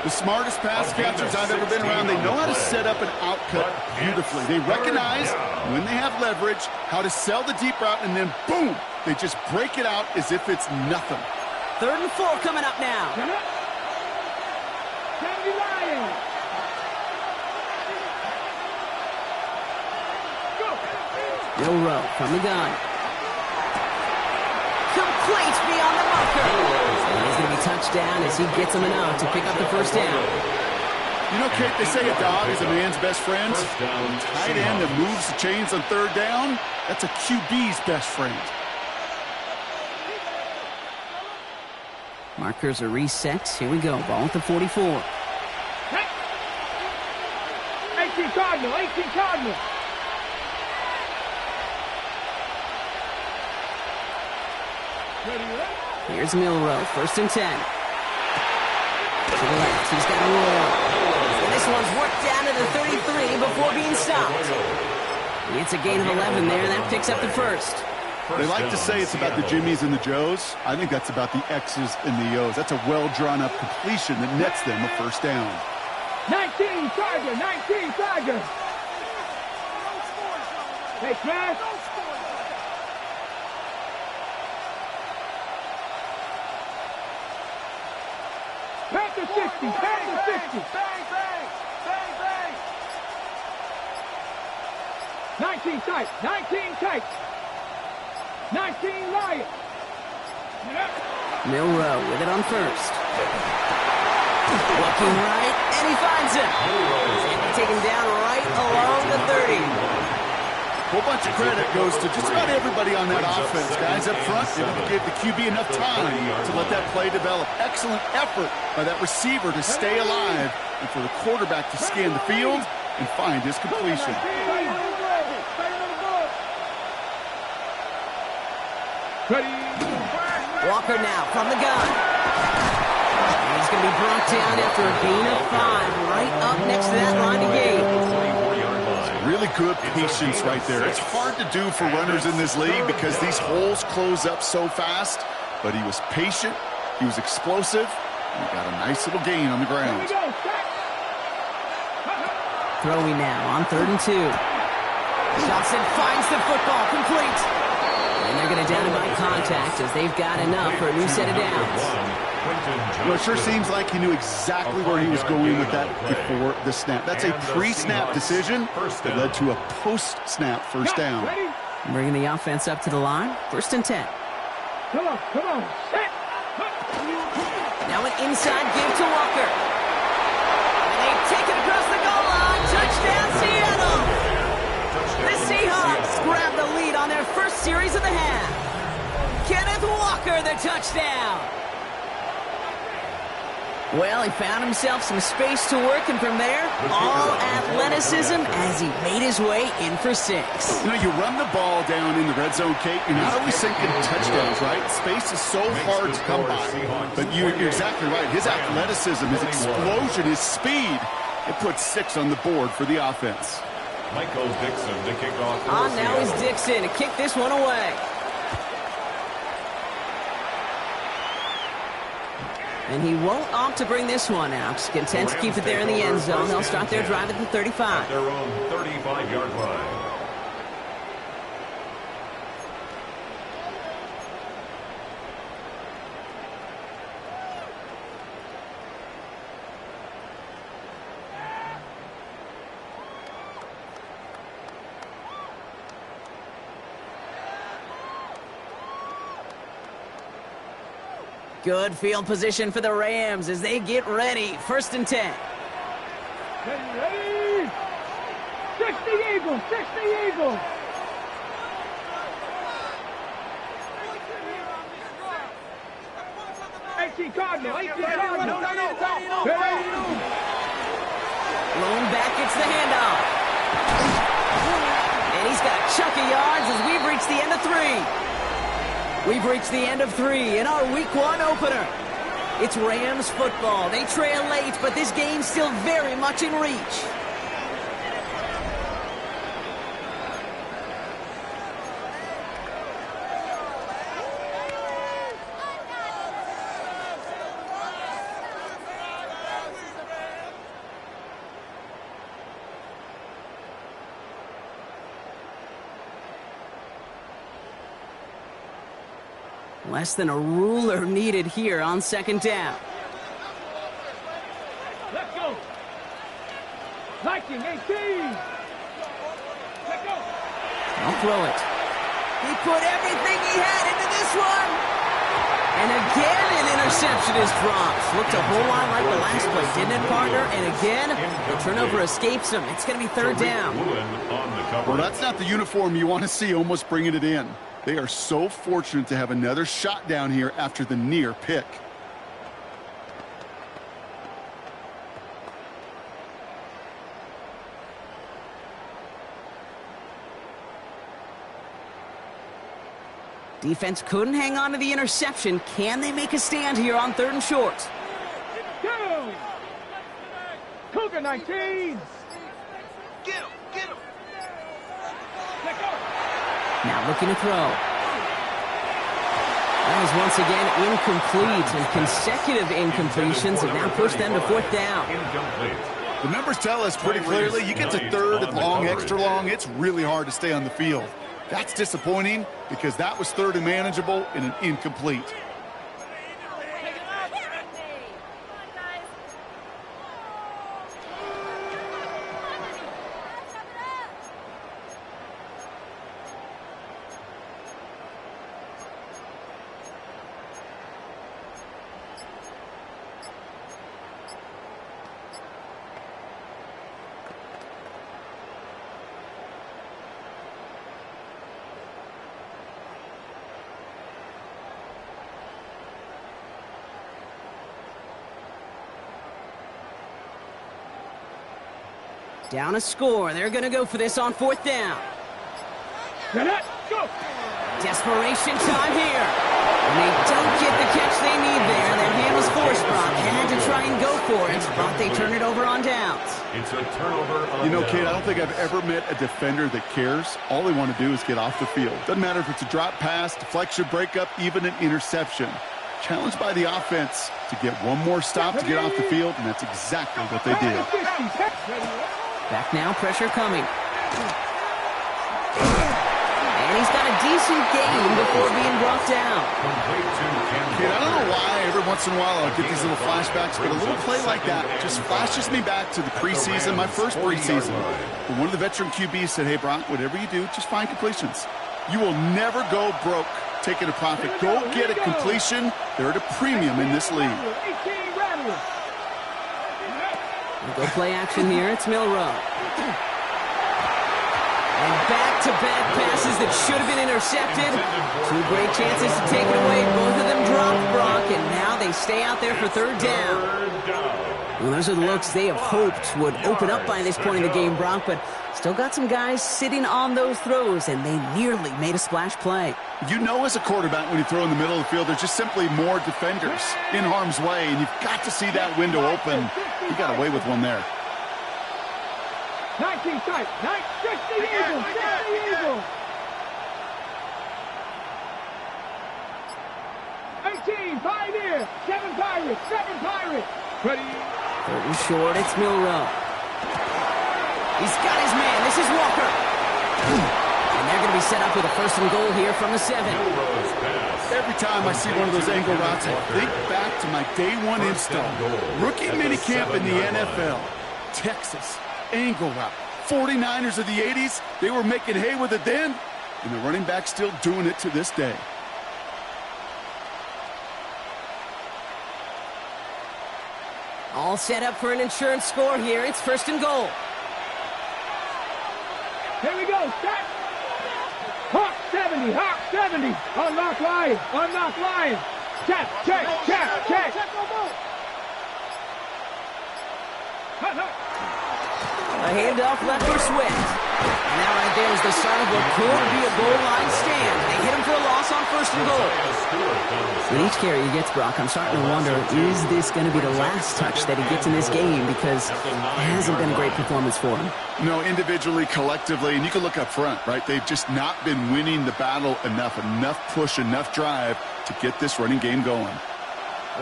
The smartest pass catchers I've ever been around, they know how to set up an outcut beautifully. They recognize when they have leverage, how to sell the deep route, and then boom, they just break it out as if it's nothing. 3rd and 4 coming up now. Milrow from the gun. Complete beyond the marker. And he's going to be touchdown as he gets him enough to pick up the first down. You know, Kate, they say a dog is a man's best friend. A tight end that moves the chains on 3rd down, that's a QB's best friend. Markers are reset. Here we go. Ball at the 44. 18 Cardinal. 18 Cardinal. Here's Milrow. 1st and 10. To the left. He's got a roll. And this one's worked down to the 33 before being stopped. It's a gain of 11 there. That picks up the first. They like to say it's about the Jimmies and the Joes. I think that's about the X's and the O's. That's a well-drawn-up completion that nets them a first down. 19 Tiger. 19 Tiger. Hey, Smash. Back to 60. Back to 60. Bang, bang. Bang, bang. 19 tight. 19 tight. 19 Lions. Milrow with it on 1st. Looking right, and he finds it. And taken down right along the 30. A whole bunch of credit goes to just about everybody on that offense. Guys up front, they gave the QB enough time to let that play develop. Excellent effort by that receiver to stay alive and for the quarterback to scan the field and find his completion. Walker now from the gun. And he's going to be brought down after a gain of 5 right up next to that line of game. Really good patience right there. It's hard to do for runners in this league because these holes close up so fast, but he was patient, he was explosive, and he got a nice little gain on the ground. Throwing now on 3rd and 2. Johnson finds the football, complete. And they're going to down him by contact as they've got enough for a new set of downs. Well, it sure seems like he knew exactly where he was going with that before the snap. That's a pre-snap decision that led to a post-snap first down. Bringing the offense up to the line. 1st and 10. Come on, come on. Set. Now an inside give to Walker. And they take it across the goal line. Touchdown, Seattle. The Seahawks grab the lead on their first series of the half. Kenneth Walker, the touchdown. Well, he found himself some space to work, and from there, all athleticism as he made his way in for 6. You know, you run the ball down in the red zone, Kate, you're not always thinking touchdowns, right? Space is so hard to come by. But you're exactly right. His athleticism, his explosion, his speed, it puts 6 on the board for the offense. Michael Dixon to kick off. Now is Dixon to kick this one away. And he won't opt to bring this one out. Content to keep it there in the end zone. They'll start their drive at the 35. At their own 35-yard line. Good field position for the Rams as they get ready. 1st and 10. Ready? 60 Eagles, 60 Eagles. Cardinal, 18 Cardinal. Lone back gets the handoff. And he's got a chunk of yards as we've reached the end of 3. We've reached the end of 3 in our Week 1 opener. It's Rams football. They trail late, but this game's still very much in reach. Less than a ruler needed here on second down. Let's go. Viking 18. Let's go. I'll throw it. He put everything he had into this one. And again, an interception is dropped. Looked a whole lot like the last play, didn't it, partner? And again, the turnover escapes him. It's going to be third down. Well, that's not the uniform you want to see almost bringing it in. They are so fortunate to have another shot down here after the near pick. Defense couldn't hang on to the interception. Can they make a stand here on third and short? Go! Cougar 19. Get him! Get him! Let's go. Now looking to throw. That was once again incomplete, and consecutive incompletions have now pushed them to fourth down. The numbers tell us pretty clearly, you get to third and long, extra long, it's really hard to stay on the field. That's disappointing because that was third and manageable and an incomplete. Down a score. They're going to go for this on fourth down. Get it. Go. Desperation time here. And they don't get the catch they need there. Their hand was forced, Brock. Had to try and go for it, but they turn it over on downs. It's a turnover on You know, downs. Kate, I don't think I've ever met a defender that cares. All they want to do is get off the field. Doesn't matter if it's a drop pass, deflection, breakup, even an interception. Challenged by the offense to get one more stop to get off the field, and that's exactly what they did. Back now, pressure coming. And he's got a decent gain before being brought down. Kate, I don't know why every once in a while I'll get these little flashbacks, but a little play like that just flashes me back to the preseason, my first preseason. When one of the veteran QBs said, hey, Brock, whatever you do, just find completions. You will never go broke taking a profit. Go get a completion. They're at a premium in this league. We'll go play action here. It's Milrow. And back-to-back passes that should have been intercepted. Two great chances to take it away. Both of them dropped, Brock, and now they stay out there for third down. Well, those are the looks they have hoped would open up by this point in the game, Brock, but still got some guys sitting on those throws, and they nearly made a splash play. You know as a quarterback when you throw in the middle of the field, there's just simply more defenders in harm's way, and you've got to see that window open. You got away with one there. 19 tight. 60 Eagles. 60 Eagles. 18 Pioneer. 7 Pirates. 7 Pirates. Ready. Third and short, it's Milrow. He's got his man. This is Walker. And they're going to be set up with a first and goal here from the 7. Every time I see one of those angle routes, I think back to my day one install. Rookie minicamp in the NFL. Texas, angle route. 49ers of the 80s, they were making hay with it then, and the running back still doing it to this day. All set up for an insurance score here. It's first and goal. Here we go. Start. Hawk 70. Hawk 70. Unlock Lion. Unlock Lion. Check. Check. Check. Check. A handoff left for Swift. And that right there is the start of what could be a goal line stand. They hit him for a loss on first and goal. With each carry he gets, Brock, I'm starting to wonder, is this going to be the last touch that he gets in this game? Because it hasn't been a great performance for him. No, individually, collectively, and you can look up front, right? They've just not been winning the battle enough push, enough drive to get this running game going.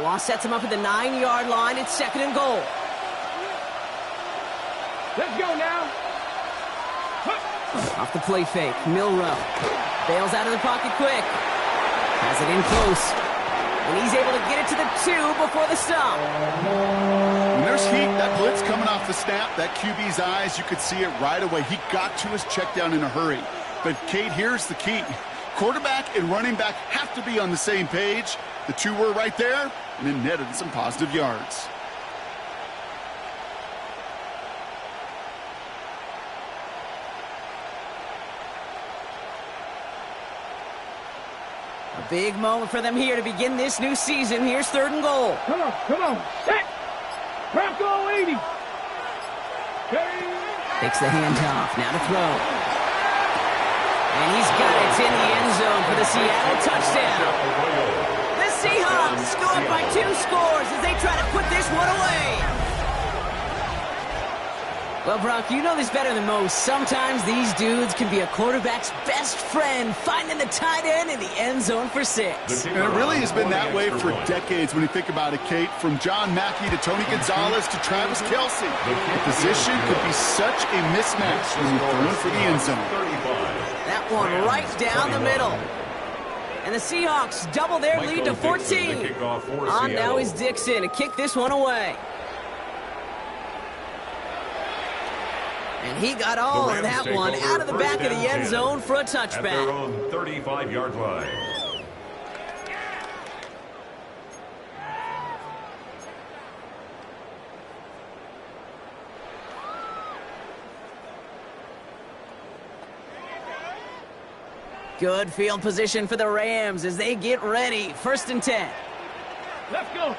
Law sets him up at the 9-yard line. It's second and goal. Let's go now. Off the play fake, Milrow bails out of the pocket quick. Has it in close. And he's able to get it to the 2 before the stop. When there's heat, that blitz coming off the snap, that QB's eyes, you could see it right away. He got to his check down in a hurry. But, Kate, here's the key. Quarterback and running back have to be on the same page. The two were right there, and it netted some positive yards. A big moment for them here to begin this new season. Here's 3rd and goal. Come on, set. Bronco 80. Takes the handoff, now to throw. And he's got it in the end zone for the Seattle touchdown. The Seahawks go up by 2 scores as they try to put this one away. Well, Brock, you know this better than most. Sometimes these dudes can be a quarterback's best friend, finding the tight end in the end zone for 6. And it really has been that way for decades when you think about it, Kate. From John Mackey to Tony Gonzalez to Travis Kelce. The position could be such a mismatch when you're throwing for the end zone. That one right down the middle. And the Seahawks double their lead to 14. On now is Dixon to kick this one away. And he got all of that one out of the back of the end zone for a touchback. At their own 35-yard line. Good field position for the Rams as they get ready. 1st and 10. Let's go.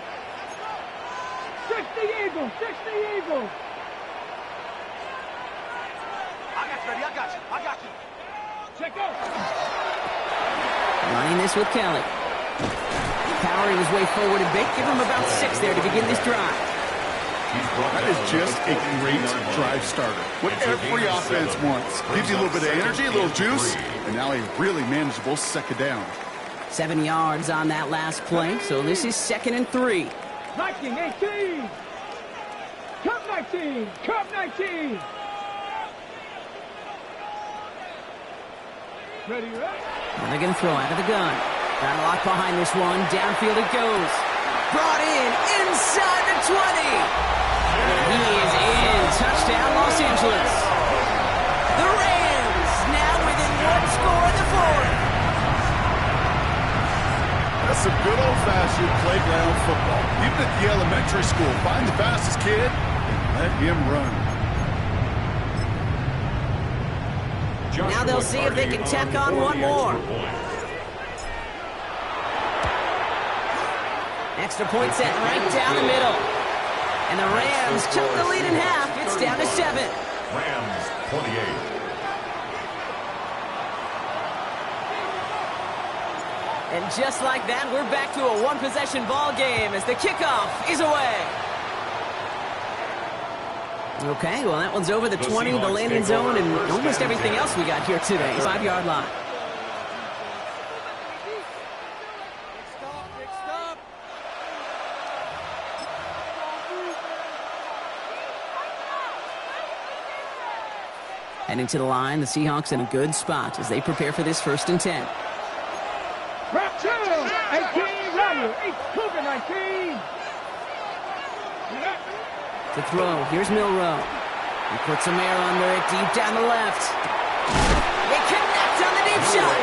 60 Eagles, 60 Eagles. I got you. Check out. Running this with Kelly. Powering his way forward a bit. Give him about 6 there to begin this drive. That is just a great drive starter. What every offense wants. Gives you a little bit of energy, a little juice, and now a really manageable 2nd down. 7 yards on that last play, so this is 2nd and 3. 19, 18. Cup 19, Cup 19. Ready, right? And they're going to throw out of the gun. Got a lock behind this one. Downfield it goes. Brought in inside the 20. And he is in. Touchdown, Los Angeles. The Rams now within 1 score in the 4th. That's some good old-fashioned playground football. Even at the elementary school, find the fastest kid and let him run. Now they'll see if they can tack on one more. Extra point set right down the middle. And the Rams took the lead in half. It's down to 7. Rams 28. And just like that, we're back to a 1-possession ball game as the kickoff is away. Okay, well, that one's over the 20, the landing zone, and almost everything else we got here today. 5-yard line. Stop. Heading to the line, the Seahawks in a good spot as they prepare for this 1st and 10. Rap 2, 18, Robert, 8, Cougar 19. To throw, here's Milrow. He puts some air under it, deep down the left. They connect on the deep shot.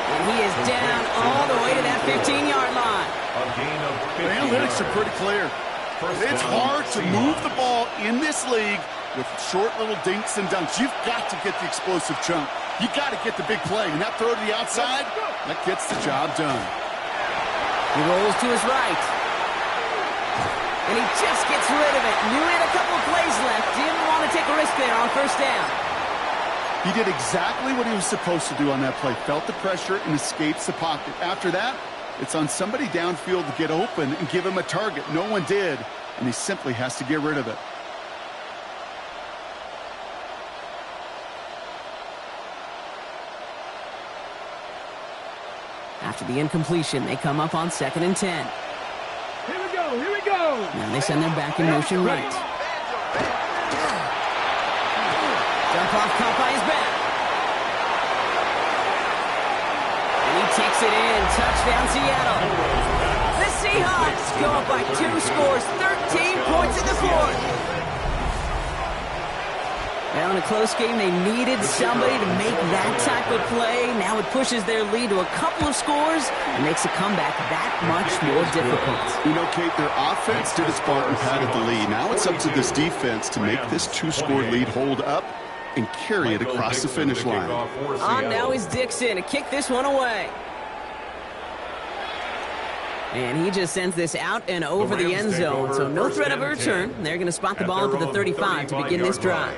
And he is down all the way to that 15-yard line. The analytics are pretty clear. It's hard to move the ball in this league with short little dinks and dunks. You've got to get the explosive chunk. You got to get the big play. And that throw to the outside, that gets the job done. He rolls to his right. And he just gets rid of it. Knew he had a couple of plays left. Didn't want to take a risk there on 1st down. He did exactly what he was supposed to do on that play. Felt the pressure and escapes the pocket. After that, it's on somebody downfield to get open and give him a target. No one did, and he simply has to get rid of it. After the incompletion, they come up on 2nd and 10. Here we go. Now they send them back in motion right. Jump off caught by his back. And he takes it in. Touchdown, Seattle. The Seahawks go up by 2 scores, 13 points in the fourth. Now in a close game, they needed somebody to make that type of play. Now it pushes their lead to a couple of scores and makes a comeback that much more difficult. You know, Kate, their offense did its part and padded the lead. Now it's up to this defense to make this 2-score lead hold up and carry it across the finish line. On now is Dixon to kick this one away. And he just sends this out and over the end zone, so no threat of a return. They're going to spot the ball into the 35 to begin this drive.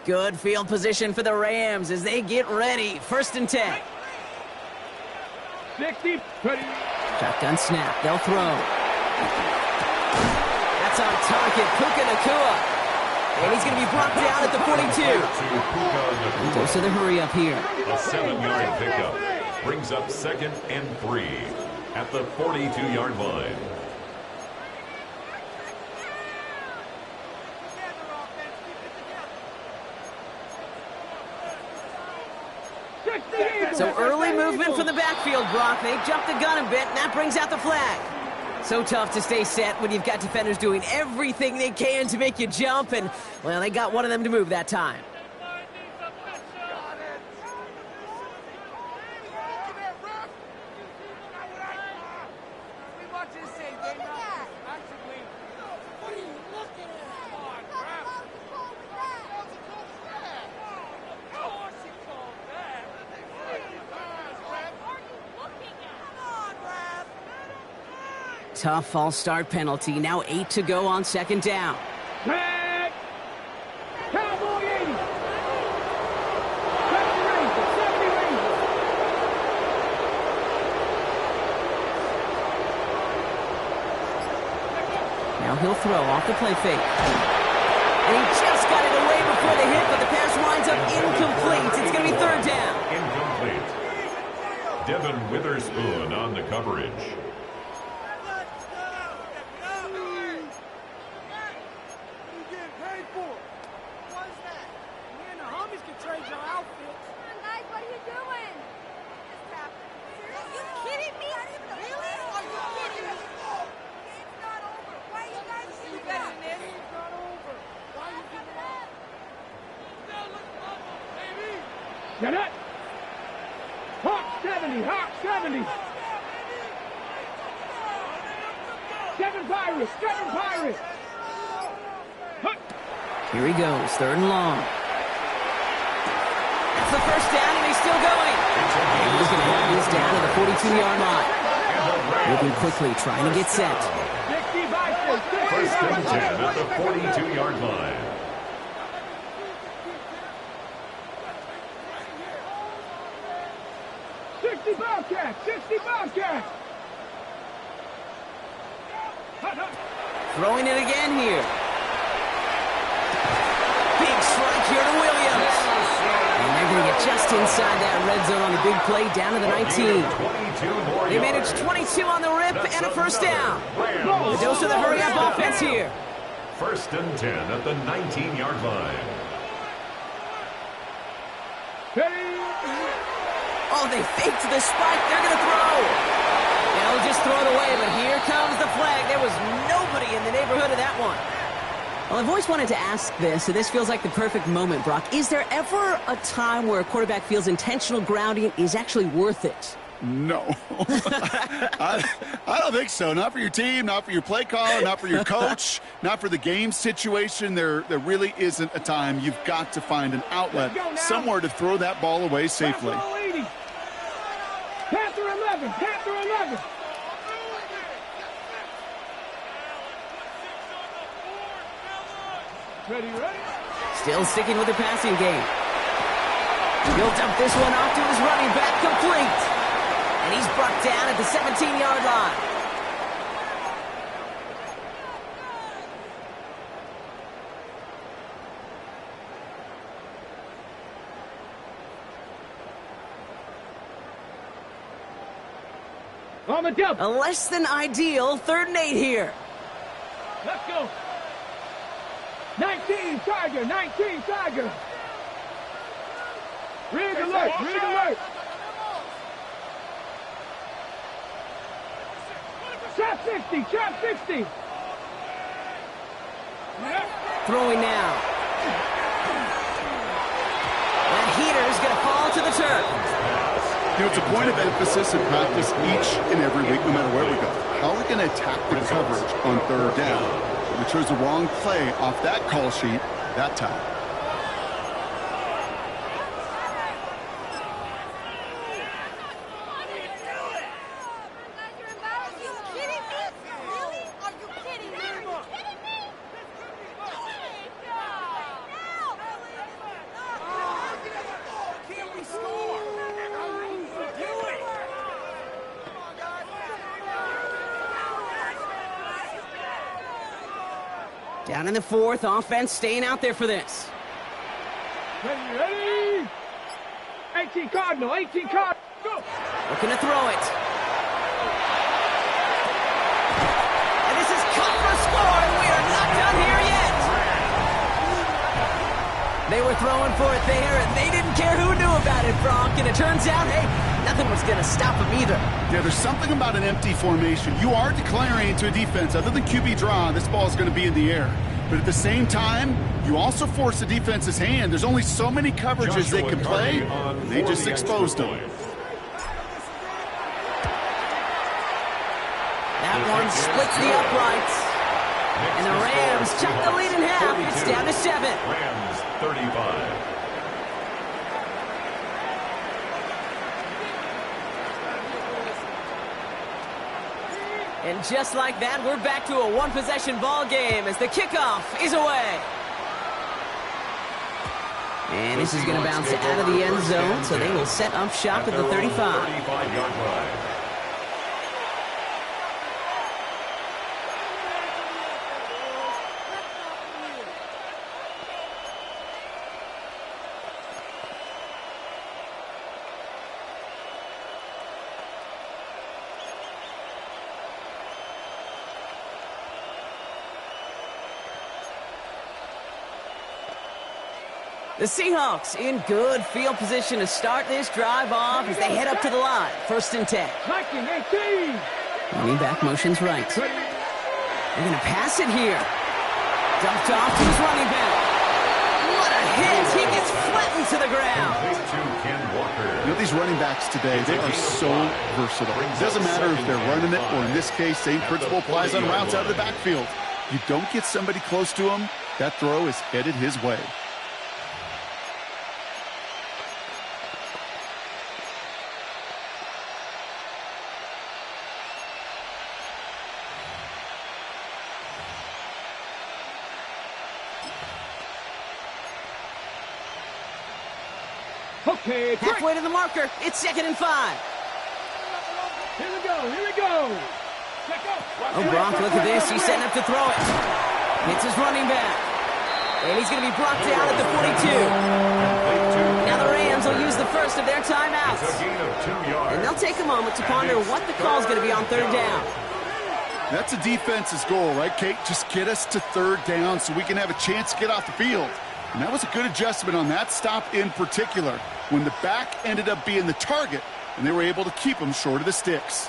Good field position for the Rams as they get ready. 1st and 10. 60, 30. Shotgun snap. They'll throw. That's on target. Puka Nacua. And he's going to be brought down at the 42. Goes to the hurry up here. A 7-yard pickup. Brings up 2nd and 3 at the 42-yard line. So early movement from the backfield, Brock. They jumped the gun a bit, and that brings out the flag. So tough to stay set when you've got defenders doing everything they can to make you jump, and, well, they got one of them to move that time. Tough false start penalty. Now 8 to go on 2nd down. Back. Cowboy 80. 70 Rangers. Now he'll throw off the play fake. And he just got it away before the hit, but the pass winds up incomplete. It's going to be 3rd down. Incomplete. Devin Witherspoon on the coverage. Get it? Hawk 70, Hawk 70. 7 Pirates, 7 Pirates. Here he goes, 3rd and long. That's the 1st down, and he's still going. And he's going to have this down to the 42-yard line. Moving quickly, trying to get set. 1st and 10 at the 42-yard line. 60 Bobcats, 60 Bobcats. Throwing it again here. Big strike here to Williams. And they're going to get just inside that red zone on the big play down to the 19. They managed 22 on the rip and a 1st down. The dose of the hurry-up offense here. 1st and 10 at the 19-yard line. Oh, they faked the spike. They're going to throw. They'll just throw it away, but here comes the flag. There was nobody in the neighborhood of that one. Well, I've always wanted to ask this, so this feels like the perfect moment, Brock. Is there ever a time where a quarterback feels intentional grounding is actually worth it? No. I don't think so. Not for your team, not for your play caller, not for your coach, not for the game situation. There really isn't a time. You've got to find an outlet, somewhere to throw that ball away safely. Panther 11, Panther 11. Ready. Still sticking with the passing game. He'll dump this one off to his running back, complete. And he's brought down at the 17-yard line. On the jump. A less than ideal 3rd and 8 here. Let's go. 19 Tiger, 19 Tiger. Rig alert, rig alert. Trap 60, trap 60. Throwing now. That heater's going to fall to the turf. You know, it's a point of emphasis in practice each and every week, no matter where we go. How are we going to attack the coverage on 3rd down? We chose the wrong play off that call sheet that time. Down in the 4th, offense staying out there for this. Ready? 18 Cardinal, 18 Cardinal. Go. Looking to throw it. And this is cut for a score, and we are not done here yet. They were throwing for it there, and they didn't care who knew about it, Brock. And it turns out, hey, nothing was going to stop them either. Yeah, there's something about an empty formation. You are declaring to a defense, other than QB draw, this ball is going to be in the air. But at the same time, you also force the defense's hand. There's only so many coverages they can play. They just exposed them. That one splits the uprights. And the Rams chuck the lead in half. It's down to 7. Rams 35. And just like that, we're back to a one-possession ball game as the kickoff is away. And this is going to bounce out of the end zone, so they will set up shop at the 35. 35-yard line. The Seahawks in good field position to start this drive off as they head up to the line. 1st and 10. Liking 18. Running back motions right. They're going to pass it here. Dumped off to his running back. What a hit. He gets flattened to the ground. You know, these running backs today, they are so versatile. It doesn't matter if they're running it or, in this case, same principle applies on routes out of the backfield. You don't get somebody close to him, that throw is headed his way. Okay, halfway to the marker. It's 2nd and 5. Here we go, here we go. Oh, Brock, look at this. He's setting up to throw it. Hits his running back. And he's going to be brought down at the 42. Now the Rams will use the first of their timeouts. And they'll take a moment to ponder what the call is going to be on 3rd down. That's a defense's goal, right, Kate? Just get us to 3rd down so we can have a chance to get off the field. And that was a good adjustment on that stop in particular, when the back ended up being the target, and they were able to keep him short of the sticks.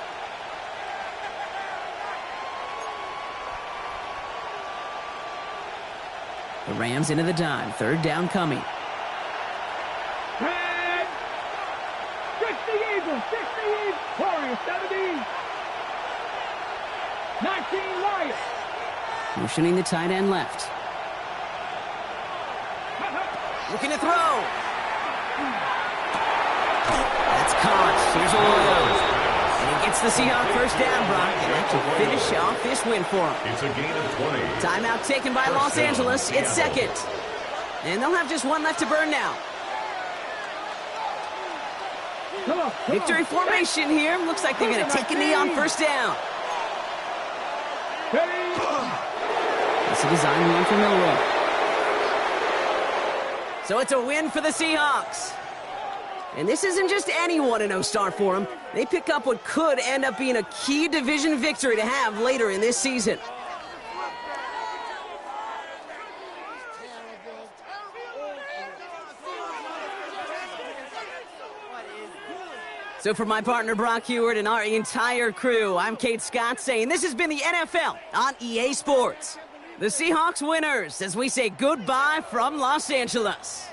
The Rams into the dime. 3rd down coming. 60 Eagles, 60 Eagles. Warriors, 70. 19 Lions. Motioning the tight end left. Looking to throw. That's caught. Here's Arroyo. And he gets the Seahawks 1st down, Brock. And that will finish off this win for him. It's a gain of 20. Timeout taken by Los Angeles. It's 2nd. And they'll have just one left to burn now. Victory formation here. Looks like they're going to take a knee on 1st down. It's a design run for Milroy. So it's a win for the Seahawks. And this isn't just any 1-0 start for them. They pick up what could end up being a key division victory to have later in this season. So for my partner Brock Heward and our entire crew, I'm Kate Scott saying this has been the NFL on EA Sports. The Seahawks winners as we say goodbye from Los Angeles.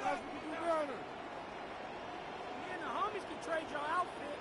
Me and the homies can trade your outfit.